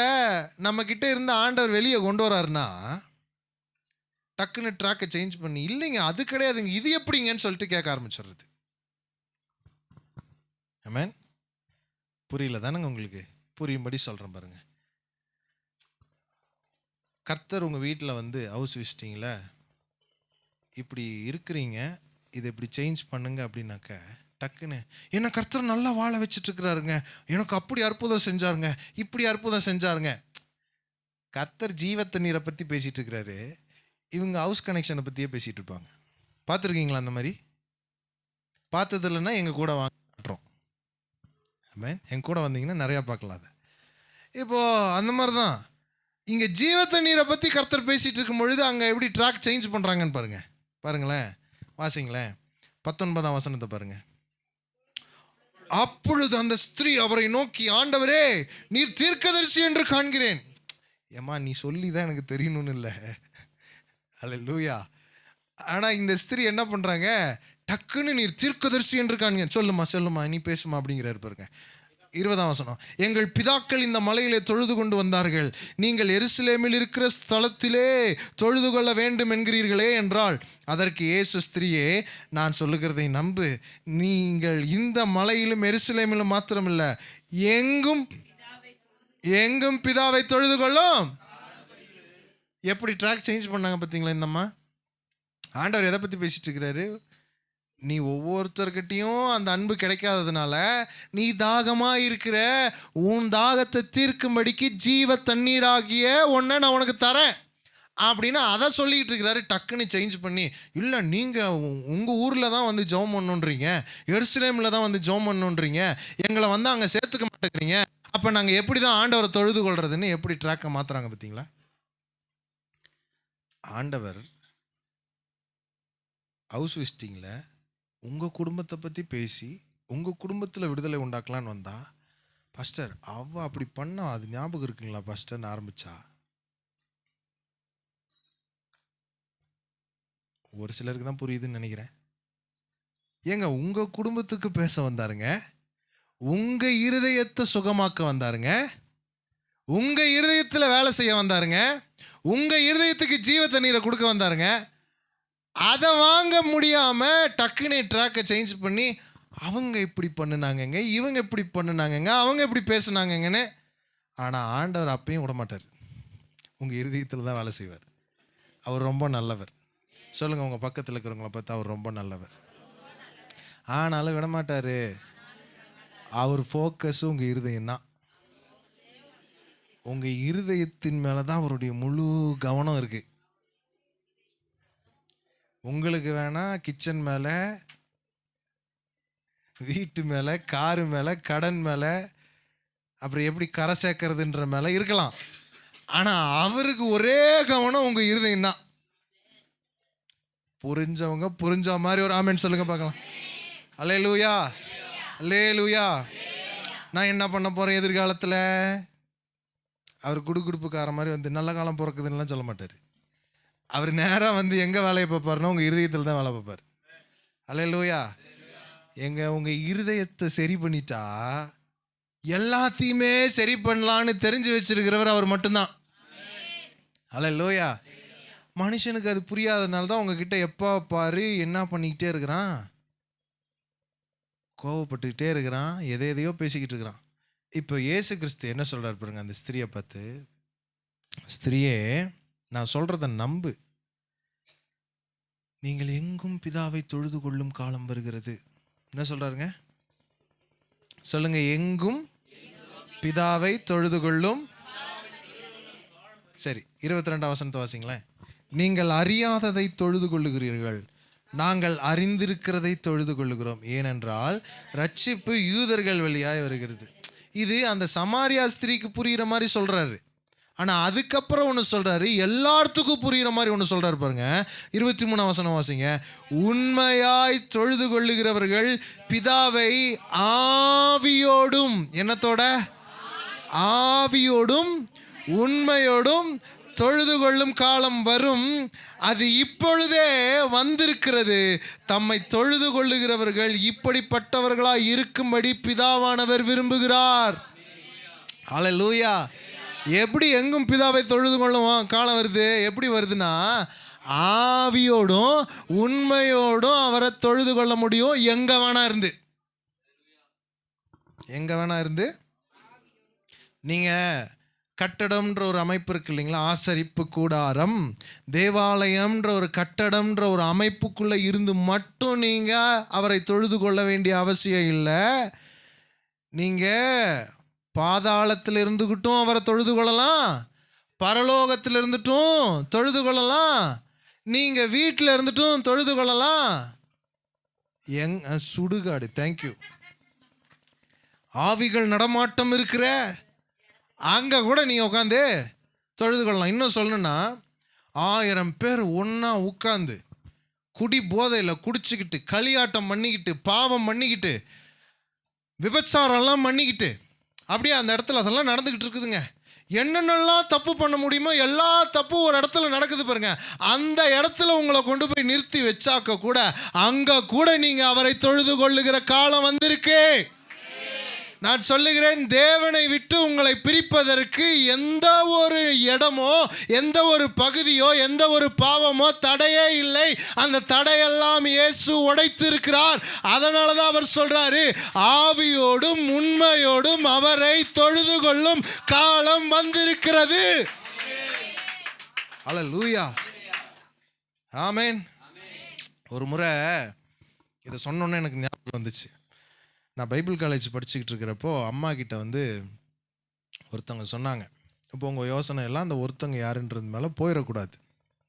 நம்ம கிட்ட இருந்த ஆண்டவர் வெளியே கொண்டு வராருன்னா டக்குன்னு ட்ராக்கை சேஞ்ச் பண்ணி, இல்லைங்க அது கிடையாதுங்க, இது எப்படிங்கன்னு சொல்லிட்டு கேட்க ஆரம்பிச்சிடுறது. ஆமென். புரியல தானங்க உங்களுக்கு? புரியும்படி சொல்கிறேன் பாருங்க. கர்த்தர் உங்கள் வீட்டில் வந்து ஹவுஸ் விசிட்டிங்கில் இப்படி இருக்கிறீங்க, இதை இப்படி சேஞ்ச் பண்ணுங்க அப்படின்னாக்க டக்குன்னு என்ன கர்த்தர் நல்லா வாழ வச்சுட்டு இருக்கிறாருங்க, எனக்கு அப்படி அற்புதம் செஞ்சாருங்க, இப்படி அற்புதம் செஞ்சாருங்க. கர்த்தர் ஜீவத்த நீரை பற்றி பேசிகிட்டு இருக்கிறாரு, இவங்க ஹவுஸ் கனெக்ஷனை பற்றியே பேசிகிட்டு இருப்பாங்க. பார்த்துருக்கீங்களா அந்த மாதிரி? பார்த்தது இல்லைன்னா எங்கள் கூட வாங்குறோம். ஆமென். என் கூட வந்தீங்கன்னா நிறையா பார்க்கலாம் அதை. இப்போது அந்த மாதிரி தான் இங்கே ஜீவ தண்ணீரை பற்றி கர்த்தர் பேசிகிட்டு இருக்கும் பொழுது அங்கே எப்படி ட்ராக் சேஞ்ச் பண்ணுறாங்கன்னு பாருங்களேன். வாசிங்களேன் 19ஆம் வசனத்தை பாருங்கள். அப்பொழுது அந்த ஸ்திரீ அவரை நோக்கி, ஆண்டவரே, நீர் தீர்க்கதரிசி என்று காண்கிறேன். ஏம்மா, நீ சொல்லி தான் எனக்கு தெரியணும்னு இல்லை. அல்லேலூயா. ஆனால் இந்த ஸ்திரீ என்ன பண்ணுறாங்க, டக்குன்னு நீர் தீர்க்கதரிசி என்று காண்கிறேன், சொல்லுமா நீ பேசுமா அப்படிங்கிறாரு பாருங்க. 20ஆம் வசனம். எங்கள் பிதாக்கள் இந்த மலையிலே தொழுது கொண்டு வந்தார்கள், நீங்கள் எருசலேமில் இருக்கிற ஸ்தலத்திலே தொழுது கொள்ள வேண்டும் என்கிறீர்களே என்றால், அதற்கு இயேசு, ஸ்திரீயே, நான் சொல்லுகிறதை நம்பு, நீங்கள் இந்த மலையிலும் எருசலேமிலும் மாத்திரமில்லை, எங்கும் பிதாவை தொழுது கொள்ளும். எப்படி ட்ராக் சேஞ்ச் பண்ணாங்க பார்த்தீங்களா இந்தம்மா? ஆண்டவர் எதை பற்றி பேசிட்டு இருக்கிறாரு? நீ ஒவ்வொருத்தர்கிட்டையும் அந்த அன்பு கிடைக்காததுனால நீ தாகமாக இருக்கிற, உன் தாகத்தை தீர்க்கும்படிக்கு ஜீவ தண்ணீராகிய ஒன்றை நான் உனக்கு தரேன் அப்படின்னு அதை சொல்லிகிட்டு இருக்கிறாரு. டக்குன்னு சேஞ்ச் பண்ணி, இல்லை நீங்கள் உங்கள் ஊரில் தான் வந்து ஜெபம் பண்ணணுன்றீங்க, எருசலேமில் தான் வந்து ஜெபம் பண்ணணுன்றீங்க, எங்களை வந்து அங்கே சேர்த்துக்க மாட்டேங்கிறீங்க, அப்போ நாங்கள் எப்படி தான் ஆண்டவரை தொழுது கொள்றதுன்னு எப்படி ட்ராக்கை மாற்றுறாங்க பார்த்தீங்களா? ஆண்டவர் ஹவுஸ் விசிட்டிங்கில் உங்கள் குடும்பத்தை பற்றி பேசி உங்கள் குடும்பத்தில் விடுதலை உண்டாக்கலான்னு வந்தா, பாஸ்டர் அவள் அப்படி பண்ணா அது ஞாபகம் இருக்குங்களா பாஸ்டர்னு ஆரம்பித்தா, ஒரு சிலருக்கு தான் புரியுதுன்னு நினைக்கிறேன். ஏங்க, உங்கள் குடும்பத்துக்கு பேச வந்தாருங்க, உங்கள் இருதயத்தை சுகமாக்க வந்தாருங்க, உங்கள் இருதயத்தில் வேலை செய்ய வந்தாருங்க, உங்கள் இருதயத்துக்கு ஜீவ தண்ணீரை கொடுக்க வந்தாருங்க. அதை வாங்க முடியாமல் டக்குனே ட்ராக்கை சேஞ்ச் பண்ணி, அவங்க இப்படி பண்ணுனாங்கங்க, இவங்க இப்படி பண்ணுனாங்கங்க, அவங்க இப்படி பேசுனாங்கங்கன்னு. ஆனால் ஆண்டவர் அப்பையும் விட மாட்டார், உங்கள் இருதயத்தில் தான் வேலை செய்வார். அவர் ரொம்ப நல்லவர். சொல்லுங்கள் உங்கள் பக்கத்தில் இருக்கிறவங்கள பார்த்தா அவர் ரொம்ப நல்லவர். ஆனாலும் விட மாட்டார். அவர் ஃபோக்கஸும் உங்கள் இருதயம்தான். உங்கள் இருதயத்தின் மேலே தான் அவருடைய முழு கவனம் இருக்குது. உங்களுக்கு வேணா கிச்சன் மேலே, வீட்டு மேலே, காரு மேலே, கடன் மேலே, அப்புறம் எப்படி கரை சேர்க்கறதுன்ற மேலே இருக்கலாம். ஆனால் அவருக்கு ஒரே கவனம் உங்கள் இருதயம் தான். புரிஞ்சவங்க புரிஞ்ச மாதிரி ஒரு ஆமென் சொல்லுங்க பார்க்கலாம். அல்லேலூயா, அல்லேலூயா. நான் என்ன பண்ண போகிறேன் எதிர்காலத்தில்? அவர் குடுக்குடுப்புக்கார மாதிரி வந்து நல்ல காலம் பிறக்குதுன்னெலாம் சொல்ல மாட்டார். அவர் நேராக வந்து எங்கே வேலையை பார்ப்பாருன்னா உங்கள் இருதயத்தில் தான் வேலை பார்ப்பார். அல்லேலூயா. உங்கள் இருதயத்தை சரி பண்ணிட்டா எல்லாத்தையுமே சரி பண்ணலான்னு தெரிஞ்சு வச்சிருக்கிறவர் அவர் மட்டும்தான். அல்லேலூயா. மனுஷனுக்கு அது புரியாதனால தான் உங்ககிட்ட எப்போ பாரு என்ன பண்ணிக்கிட்டே இருக்கிறான், கோவப்பட்டுக்கிட்டே இருக்கிறான், எதையோ பேசிக்கிட்டு இருக்கிறான். இப்போ இயேசு கிறிஸ்து என்ன சொல்கிறார் பாருங்க அந்த ஸ்திரியை பார்த்து, ஸ்திரியே, நான் சொல்கிறத நம்பு, நீங்கள் எங்கும் பிதாவை தொழுது கொள்ளும் காலம் வருகிறது. என்ன சொல்கிறாருங்க? சொல்லுங்க, எங்கும் பிதாவை தொழுது கொள்ளும். சரி, 22ஆம் வசனத்தை வாசிங்களேன். நீங்கள் அறியாததை தொழுது கொள்ளுகிறீர்கள், நாங்கள் அறிந்திருக்கிறதை தொழுது கொள்ளுகிறோம், ஏனென்றால் ரட்சிப்பு யூதர்கள் வழியாய் வருகிறது. இது அந்த சமாரியா ஸ்திரீக்கு புரிகிற மாதிரி சொல்கிறாரு. ஆனால் அதுக்கப்புறம் ஒன்று சொல்கிறாரு, எல்லாத்துக்கும் புரிகிற மாதிரி ஒன்று சொல்கிறாரு பாருங்க. 23ஆம் வசனம் வாசிங்க. உண்மையாய் தொழுது கொள்ளுகிறவர்கள் பிதாவை ஆவியோடும், என்னத்தோட? ஆவியோடும் உண்மையோடும் தொழுது கொள்ளும் காலம் வரும், அது இப்பொழுதே வந்திருக்கிறது. தம்மை தொழுது கொள்ளுகிறவர்கள் இப்படிப்பட்டவர்களாய் இருக்கும்படி பிதாவானவர் விரும்புகிறார். அல்லேலூயா. எப்படி எங்கும் பிதாவை தொழுது கொள்ளும் காலம் வருது? எப்படி வருதுன்னா, ஆவியோடும் உண்மையோடும் அவரை தொழுது கொள்ள முடியும். எங்கே வேணா இருந்து. நீங்கள் கட்டடம்ன்ற ஒரு அமைப்பு இருக்கு இல்லைங்களா, ஆசரிப்பு கூடாரம், தேவாலயம்ன்ற ஒரு கட்டடம்ன்ற ஒரு அமைப்புக்குள்ளே இருந்து மட்டும் நீங்கள் அவரை தொழுது கொள்ள வேண்டிய அவசியம் இல்லை. நீங்கள் பாதாளத்தில் இருந்துக்கிட்டும் அவரை தொழுது கொள்ளலாம், பரலோகத்தில் இருந்துட்டும் தொழுது கொள்ளலாம், நீங்கள் வீட்டில் இருந்துட்டும் தொழுது கொள்ளலாம். சுடுகாடு, தேங்க்யூ, ஆவிகள் நடமாட்டம் இருக்கிற அங்கே கூட நீ உட்காந்து தொழுது கொள்ளலாம். இன்னும் சொல்லணும்னா 1000 பேர் ஒன்றா உட்காந்து குடி போதையில் குடிச்சுக்கிட்டு களியாட்டம் பண்ணிக்கிட்டு பாவம் பண்ணிக்கிட்டு விபச்சாரம்லாம் பண்ணிக்கிட்டு அப்படியே அந்த இடத்துல அதெல்லாம் நடந்துக்கிட்டு இருக்குதுங்க. என்னென்னலாம் தப்பு பண்ண முடியுமோ எல்லா தப்பும் ஒரு இடத்துல நடக்குது பாருங்க. அந்த இடத்துல உங்களை கொண்டு போய் நிறுத்தி வச்சாக்க கூட அங்கே கூட நீங்கள் அவரை தொழுது கொள்ளுகிற காலம் வந்திருக்கு. நான் சொல்லுகிறேன், தேவனை விட்டு உங்களை பிரிப்பதற்கு எந்த ஒரு இடமோ எந்த ஒரு பகுதியோ எந்த ஒரு பாவமோ தடையே இல்லை. அந்த தடையெல்லாம் இயேசு உடைத்து இருக்கிறார். அதனால தான் அவர் சொல்றாரு, ஆவியோடும் உண்மையோடும் அவரை தொழுது கொள்ளும் காலம் வந்திருக்கிறது. அல்லேலூயா, ஆமென். ஒரு முறை இதை சொன்னோன்னே எனக்கு ஞாபகம் வந்துச்சு. நான் பைபிள் காலேஜ் படிச்சுக்கிட்டு இருக்கிறப்போ அம்மா கிட்ட ஒருத்தவங்க சொன்னாங்க, இப்போ உங்கள் யோசனை எல்லாம் அந்த ஒருத்தவங்க யாருன்றது மேலே போயிடக்கூடாது,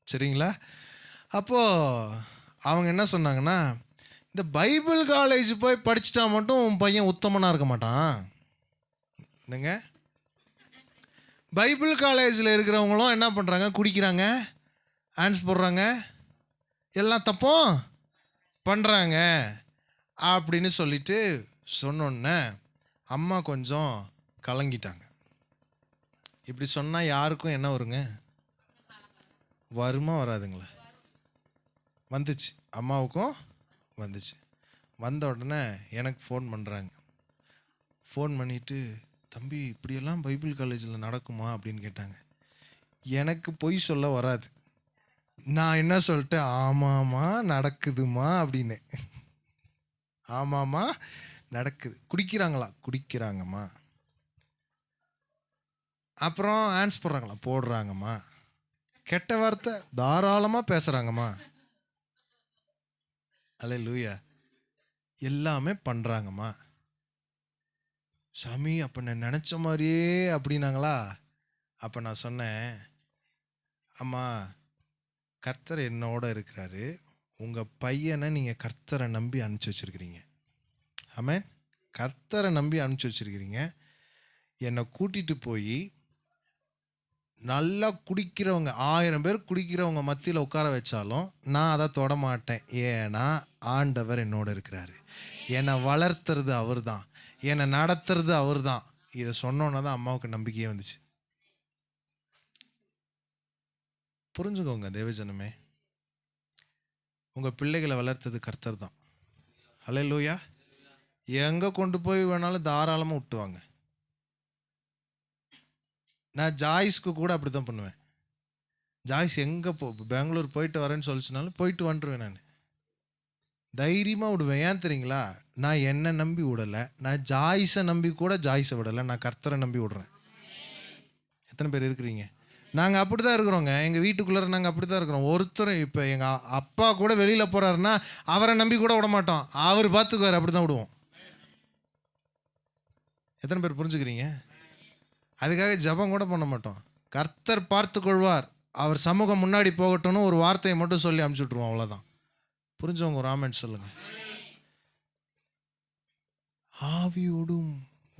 சரிங்களா? அப்போது அவங்க என்ன சொன்னாங்கன்னா, இந்த பைபிள் காலேஜ் போய் படிச்சுட்டா மட்டும் உன் பையன் உத்தமனாக இருக்க மாட்டான். என்னங்க, பைபிள் காலேஜில் இருக்கிறவங்களும் என்ன பண்ணுறாங்க, குடிக்கிறாங்க, ஆன்ஸ் போடுறாங்க, எல்லாம் தப்பும் பண்ணுறாங்க அப்படின்னு சொல்லிட்டு சொன்னோன்னே அம்மா கொஞ்சம் கலங்கிட்டாங்க. இப்படி சொன்னால் யாருக்கும் என்ன வருங்க, வருமா வராதுங்களா? வந்துச்சு, அம்மாவுக்கும் வந்துச்சு. வந்த உடனே எனக்கு ஃபோன் பண்ணுறாங்க. ஃபோன் பண்ணிவிட்டு, தம்பி இப்படியெல்லாம் பைபிள் காலேஜில் நடக்குமா அப்படின்னு கேட்டாங்க. எனக்கு பொய் சொல்ல வராது. நான் என்ன சொல்லிட்டேன், ஆமாம்மா நடக்குதுமா அப்படின்னு. ஆமாம்மா நடக்குது. குடிக்கிறாங்களா? குடிக்கிறாங்கம்மா. அப்புறம் ஆன்ஸ் போடுறாங்களா? போடுறாங்கம்மா. கெட்ட வார்த்தை தாராளமாக பேசுகிறாங்கம்மா. அல்லேலூயா, எல்லாமே பண்ணுறாங்கம்மா. சாமி அப்போ நான் நினச்ச மாதிரியே அப்படின்னாங்களா? அப்போ நான் சொன்னேன், அம்மா கர்த்தர் என்னோட இருக்கிறாரு, உங்கள் பையனை நீங்கள் கர்த்தரை நம்பி அனுப்பிச்சி வச்சுருக்கிறீங்க. ஆமென். கர்த்தரை நம்பி அனுப்பிச்சி வச்சுருக்கிறீங்க. என்னை கூட்டிகிட்டு போய் நல்லா குடிக்கிறவங்க 1000 பேர் குடிக்கிறவங்க மத்தியில் உட்கார வச்சாலும் நான் அதை தொட மாட்டேன். ஏன்னா ஆண்டவர் என்னோட இருக்கிறாரு. என்னை வளர்த்துறது அவர் தான், என்னை நடத்துறது அவர் தான். இதை சொன்னோன்னா தான் அம்மாவுக்கு நம்பிக்கையே வந்துச்சு. புரிஞ்சுக்கோங்க தேவஜனமே, உங்கள் பிள்ளைகளை வளர்த்தது கர்த்தர் தான். அல்லேலூயா. எங்கே கொண்டு போய் வேணாலும் தாராளமாக விட்டுவாங்க. நான் ஜாய்ஸ்க்கு கூட அப்படி தான் பண்ணுவேன். ஜாய்ஸ் எங்கே பெங்களூர் போயிட்டு வரேன்னு சொல்லிச்சுனாலும் போயிட்டு வந்துடுவேன். நான் தைரியமாக விடுவேன். ஏன் தெரியுங்களா? நான் என்னை நம்பி விடலை, நான் ஜாய்ஸை நம்பி கூட ஜாய்ஸை விடலை, நான் கர்த்தரை நம்பி விடுறேன். எத்தனை பேர் இருக்கிறீங்க? நாங்கள் அப்படி தான் இருக்கிறோங்க. எங்கள் வீட்டுக்குள்ளே நாங்கள் அப்படி தான் இருக்கிறோம். ஒருத்தர் இப்போ எங்கள் அப்பா கூட வெளியில் போகிறாருன்னா அவரை நம்பி கூட விட மாட்டோம், அவர் பார்த்துக்குவார், அப்படி தான் விடுவோம். எத்தனை பேர் புரிஞ்சுக்கிறீங்க? அதுக்காக ஜெபம் கூட பண்ண மாட்டோம். கர்த்தர் பார்த்து கொள்வார், அவர் சமூகம் முன்னாடி போகட்டும்னு ஒரு வார்த்தையை மட்டும் சொல்லி அனுப்பிச்சி விட்ருவோம், அவ்வளோதான். புரிஞ்சவங்க ஒரு ஆமென் சொல்லுங்க. ஆவியோடும்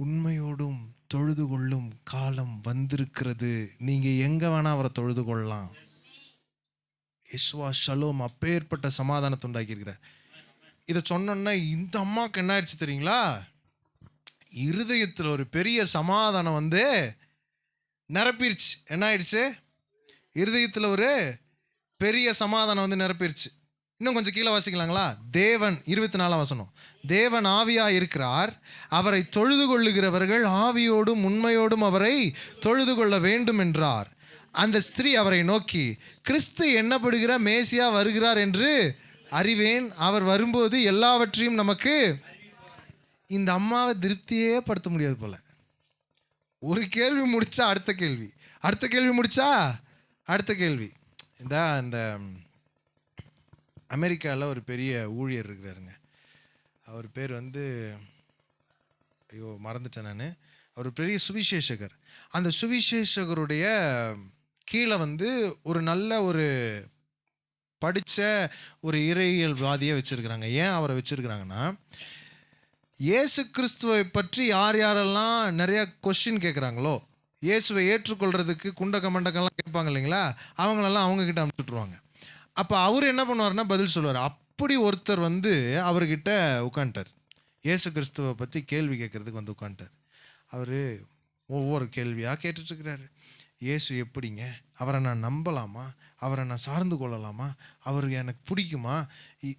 உண்மையோடும் தொழுது கொள்ளும் காலம் வந்திருக்கிறது. நீங்க எங்க வேணா அவரை தொழுது கொள்ளலாம். யெசுவா ஷலோம் அப்பேற்பட்ட சமாதானத்தை உண்டாக்கி இருக்கிறார். இதை சொன்னோன்னா இந்த அம்மாவுக்கு என்ன ஆயிடுச்சு தெரியுங்களா? இருதயத்தில் ஒரு பெரிய சமாதானம் நிரப்பிருச்சு. என்ன ஆயிடுச்சு? இருதயத்தில் ஒரு பெரிய சமாதானம் நிரப்பிருச்சு. இன்னும் கொஞ்சம் கீழே வாசிக்கலாங்களா? தேவன் 24ஆம் வசனம், தேவன் ஆவியா இருக்கிறார், அவரை தொழுது கொள்ளுகிறவர்கள் ஆவியோடும் உண்மையோடும் அவரை தொழுது கொள்ள வேண்டும் என்றார். அந்த ஸ்திரீ அவரை நோக்கி, கிறிஸ்து என்னப்படுகிற மேசியா வருகிறார் என்று அறிவேன், அவர் வரும்போது எல்லாவற்றையும் நமக்கு. இந்த அம்மாவை திருப்தியே படுத்த முடியாது போல. ஒரு கேள்வி முடிச்சா அடுத்த கேள்வி, அடுத்த கேள்வி முடிச்சா அடுத்த கேள்வி. இந்த அமெரிக்காவில் ஒரு பெரிய ஊழியர் இருக்கிறாருங்க. அவர் பேர் ஐயோ மறந்துட்டேன் நான். அவர் பெரிய சுவிசேஷகர். அந்த சுவிசேஷகருடைய கீழே ஒரு நல்ல ஒரு படித்த ஒரு இறையியல்வாதியை வச்சுருக்கிறாங்க. ஏன் அவரை வச்சுருக்கிறாங்கன்னா, இயேசு கிறிஸ்துவை பற்றி யார் யாரெல்லாம் நிறைய கொஸ்டின் கேட்குறாங்களோ, இயேசுவை ஏற்றுக்கொள்றதுக்கு குண்டக்க மண்டக்கெல்லாம் கேட்பாங்க இல்லைங்களா, அவங்களெல்லாம் அவங்கக்கிட்ட அனுப்பிச்சுட்ருவாங்க. அப்போ அவர் என்ன பண்ணுவார்னா பதில் சொல்லுவார். அப்படி ஒருத்தர் அவர்கிட்ட உட்காந்துட்டார். இயேசு கிறிஸ்துவை பற்றி கேள்வி கேட்குறதுக்கு உட்காந்துட்டார். அவர் ஒவ்வொரு கேள்வியாக கேட்டுட்ருக்கிறாரு. இயேசு எப்படிங்க, அவரை நான் நம்பலாமா, அவரை நான் சார்ந்து கொள்ளலாமா, அவர் எனக்கு பிடிக்குமா,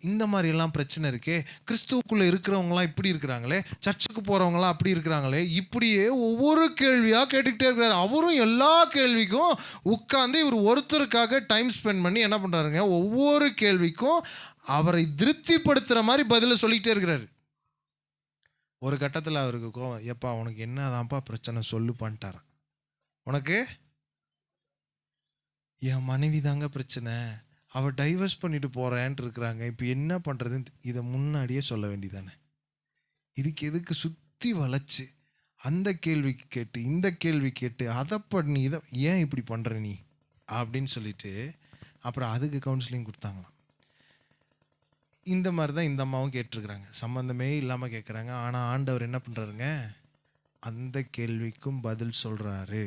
இந்த மாதிரியெல்லாம் பிரச்சனை இருக்கே, கிறிஸ்துவுக்குள்ளே இருக்கிறவங்களாம் இப்படி இருக்கிறாங்களே, சர்ச்சுக்கு போகிறவங்களாம் அப்படி இருக்கிறாங்களே, இப்படியே ஒவ்வொரு கேள்வியாக கேட்டுக்கிட்டே இருக்கிறார். அவரும் எல்லா கேள்விக்கும் உட்காந்து இவர் ஒருத்தருக்காக டைம் ஸ்பெண்ட் பண்ணி என்ன பண்ணுறாருங்க, ஒவ்வொரு கேள்விக்கும் அவரை திருப்திப்படுத்துகிற மாதிரி பதிலை சொல்லிக்கிட்டே இருக்கிறாரு. ஒரு கட்டத்தில் அவருக்கு கோவம், எப்பா உனக்கு என்னதான்ப்பா பிரச்சனை சொல்லு பண்ணிட்டாரான். உனக்கு என் மனைவி தாங்க பிரச்சனை, அவள் டைவர்ஸ் பண்ணிட்டு போகிறேன்ட்டு இருக்கிறாங்க, இப்போ என்ன பண்ணுறதுன்னு இதை முன்னாடியே சொல்ல வேண்டியதானே. இதுக்கு எதுக்கு சுற்றி வளைச்சு அந்த கேள்வி கேட்டு இந்த கேள்வி கேட்டு அதை பண்ணி இதை ஏன் இப்படி பண்ணுற நீ அப்படின்னு சொல்லிட்டு அப்புறம் அதுக்கு கவுன்சிலிங் கொடுத்தாங்களாம். இந்த மாதிரி தான் இந்த அம்மாவும் கேட்டிருக்கிறாங்க, சம்மந்தமே இல்லாமல் கேட்குறாங்க. ஆனால் ஆண்டவர் என்ன பண்ணுறாருங்க, அந்த கேள்விக்கும் பதில் சொல்கிறாரு.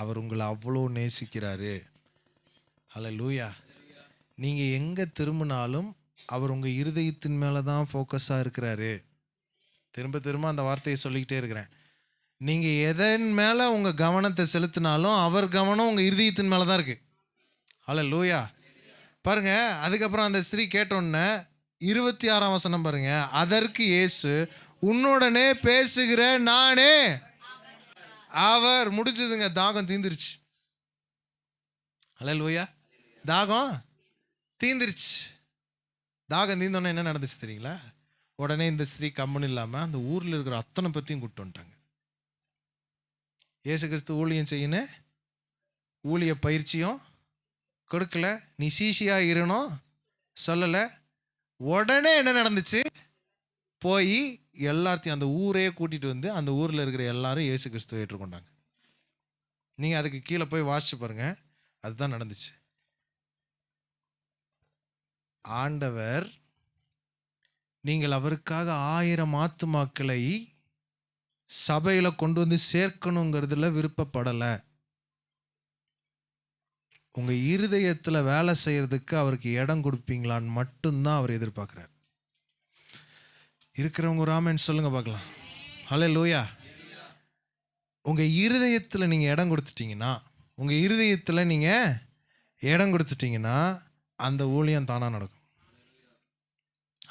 அவர் உங்களை அவ்வளோ நேசிக்கிறாரு. ஹல்லேலூயா. நீங்கள் எங்கே திரும்பினாலும் அவர் உங்கள் இருதயத்தின் மேலே தான் ஃபோக்கஸாக இருக்கிறாரு. திரும்ப திரும்ப அந்த வார்த்தையை சொல்லிக்கிட்டே இருக்கிறேன். நீங்கள் எதன் மேலே உங்கள் கவனத்தை செலுத்தினாலும் அவர் கவனம் உங்கள் இருதயத்தின் மேலே தான் இருக்குது. ஹல்லேலூயா. பாருங்க, அதுக்கப்புறம் அந்த ஸ்திரீ கேட்டோன்னே 26ஆம் வசனம் பாருங்க. அதற்கு இயேசு, உன்னுடனே பேசுகிற நானே அவர். முடிச்சதுங்க, தாகம் தீந்துருச்சு. ஹல்லேலூயா. தாகம் தீந்துருச்சு. தாகம் தீந்தோன்னே என்ன நடந்துச்சு தெரியுங்களா? உடனே இந்த ஸ்திரீ கம்முன்னு இல்லாமல் அந்த ஊரில் இருக்கிற அத்தனை பற்றியும் கூப்பிட்டு வந்துட்டாங்க. இயேசு கிறிஸ்து ஊழியம் செய்யணும், ஊழிய பயிற்சியும் கொடுக்கல, நீ சீஷியாக இருக்கணும் சொல்லலை. உடனே என்ன நடந்துச்சு, போய் எல்லாத்தையும் அந்த ஊரையே கூட்டிகிட்டு வந்து அந்த ஊரில் இருக்கிற எல்லாரும் இயேசு கிறிஸ்துவை ஏற்றுக்கொண்டாங்க. நீங்கள் அதுக்கு கீழே போய் வாசிச்சு பாருங்க, அதுதான் நடந்துச்சு. ஆண்டவர் நீங்கள் அவருக்காக 1000 ஆத்துமாக்களை சபையில் கொண்டு வந்து சேர்க்கணுங்கிறதுல விருப்பப்படலை. உங்கள் இருதயத்தில் வேலை செய்கிறதுக்கு அவருக்கு இடம் கொடுப்பீங்களான்னு மட்டும்தான் அவர் எதிர்பார்க்குறார். இருக்கிறவங்க ஒரு ஆமென் சொல்லுங்க பார்க்கலாம். ஹல்லேலூயா. உங்கள் இருதயத்தில் நீங்கள் இடம் கொடுத்துட்டீங்கன்னா, உங்கள் இருதயத்தில் நீங்கள் இடம் கொடுத்துட்டீங்கன்னா அந்த ஊழியம் தானாக நடக்கும்.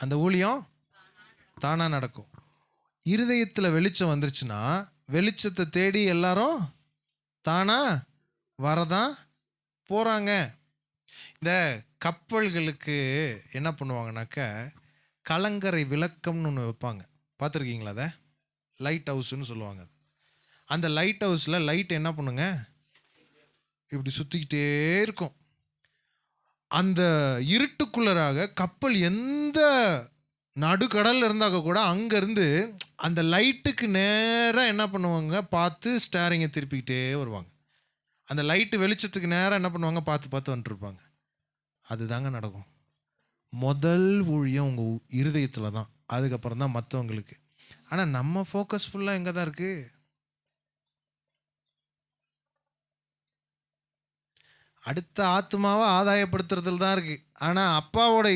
அந்த ஊழியம் தானாக நடக்கும். இருதயத்தில் வெளிச்சம் வந்துருச்சுன்னா வெளிச்சத்தை தேடி எல்லாரும் தானாக வரதான் போகிறாங்க. இந்த கப்பல்களுக்கு என்ன பண்ணுவாங்கனாக்க கலங்கரை விளக்கம்னு ஒன்று வைப்பாங்க, பார்த்துருக்கீங்களா? அதை லைட் ஹவுஸ்ன்னு சொல்லுவாங்க. அந்த லைட் ஹவுஸில் லைட் என்ன பண்ணுங்க, இப்படி சுற்றிக்கிட்டே இருக்கும். அந்த இருட்டுக்குள்ளராக கப்பல் எந்த நடுக்கடலில் இருந்தாக்க கூட அங்கேருந்து அந்த லைட்டுக்கு நேராக என்ன பண்ணுவாங்க, பார்த்து ஸ்டேரிங்கை திருப்பிக்கிட்டே வருவாங்க. அந்த லைட்டு வெளிச்சத்துக்கு நேரம் என்ன பண்ணுவாங்க, பார்த்து பார்த்து வந்துட்டுருப்பாங்க. அதுதாங்க நடக்கும். முதல் ஊழியம் உங்கள் இருதயத்தில் தான், அதுக்கப்புறம் தான் மற்றவங்களுக்கு. ஆனால் நம்ம ஃபோக்கஸ் ஃபுல்லாக எங்கே தான் இருக்குது? அடுத்த ஆத்மாவை ஆதாயப்படுத்துறதுல தான் இருக்குது. ஆனால் அப்பாவோட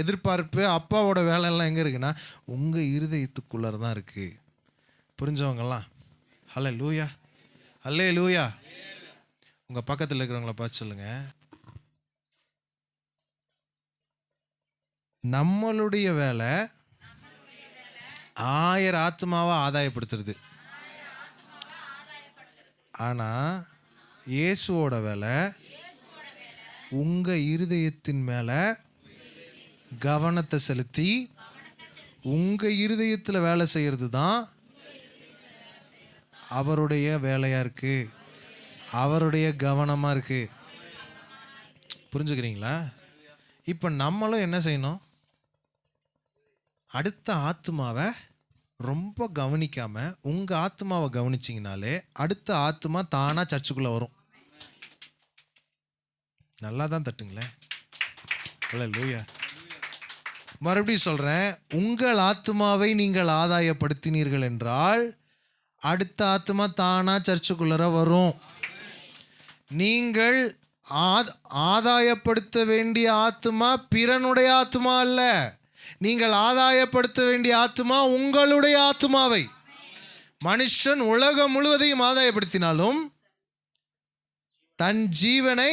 எதிர்பார்ப்பு, அப்பாவோட வேலையெல்லாம் எங்கே இருக்குன்னா உங்கள் இருதயத்துக்குள்ளே தான் இருக்குது. புரிஞ்சவங்கெல்லாம் ஹல்லேலூயா, ஹல்லேலூயா. உங்கள் பக்கத்தில் இருக்கிறவங்கள பார்த்து சொல்லுங்கள், நம்மளுடைய வேலை 1000 ஆத்மாவை ஆதாயப்படுத்துறது. ஆனால் இயேசுவோட வேலை உங்கள் இருதயத்தின் மேலே கவனத்தை செலுத்தி உங்கள் இருதயத்தில் வேலை செய்கிறது தான் அவருடைய வேலையாக இருக்குது, அவருடைய கவனமாக இருக்குது. புரிஞ்சுக்கிறீங்களா? இப்போ நம்மளும் என்ன செய்யணும், அடுத்த ஆத்மாவை ரொம்ப கவனிக்காமல் உங்கள் ஆத்மாவை கவனிச்சிங்கனாலே அடுத்த ஆத்மா தானாக சர்ச்சுக்குள்ளே வரும். நல்லா தான் தட்டுங்களேன். ஹல்லேலூயா. மறுபடியும் சொல்றேன், உங்கள் ஆத்துமாவை நீங்கள் ஆதாயப்படுத்தினீர்கள் என்றால் அடுத்த ஆத்துமா தானா சர்ச்சுக்குள்ளர வரும். நீங்கள் ஆதாயப்படுத்த வேண்டிய ஆத்துமா பிறனுடைய ஆத்துமா அல்ல. நீங்கள் ஆதாயப்படுத்த வேண்டிய ஆத்துமா உங்களுடைய ஆத்துமாவை. மனுஷன் உலகம் முழுவதையும் ஆதாயப்படுத்தினாலும் தன் ஜீவனை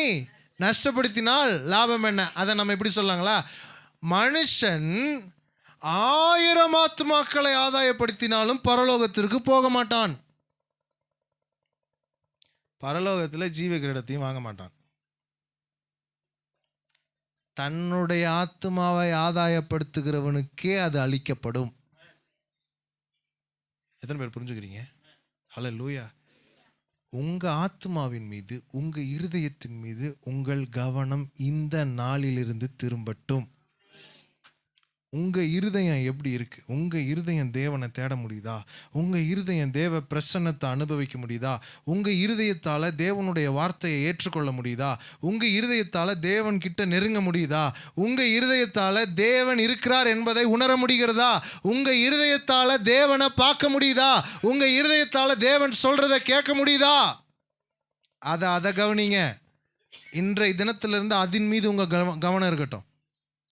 நஷ்டப்படுத்தினால் லாபம் என்ன? அதை நம்ம எப்படி சொல்லாங்களா? மனுஷன் 1000 ஆத்துமாக்களை ஆதாயப்படுத்தினாலும் பரலோகத்திற்கு போக மாட்டான். பரலோகத்தில் ஜீவ கிரீடத்தையும் வாங்க மாட்டான். தன்னுடைய ஆத்துமாவை ஆதாயப்படுத்துகிறவனுக்கே அது அளிக்கப்படும். எத்தனை பேர் புரிஞ்சுக்கிறீங்க? ஹல்லேலூயா. உங்க ஆத்துமாவின் மீது, உங்க இருதயத்தின் மீது உங்கள் கவனம் இந்த நாளிலிருந்து திரும்பட்டும். உங்க இருதயம் எப்படி இருக்கு? உங்க இருதயம் தேவனை தேட முடியுதா? உங்க இருதயம் தேவ பிரசன்னத்தை அனுபவிக்க முடியுதா? உங்க இருதயத்தால தேவனுடைய வார்த்தையை ஏற்றுக்கொள்ள முடியுதா? உங்க இருதயத்தால தேவன் கிட்ட நெருங்க முடியுதா? உங்க இருதயத்தால தேவன் இருக்கிறார் என்பதை உணர முடிகிறதா? உங்க இருதயத்தால தேவனை பார்க்க முடியுதா? உங்க இருதயத்தால தேவன் சொல்றதை கேட்க முடியுதா? அதை கவனிங்க. இன்றைய தினத்திலிருந்து அதன் மீது உங்க கவனம் இருக்கட்டும்.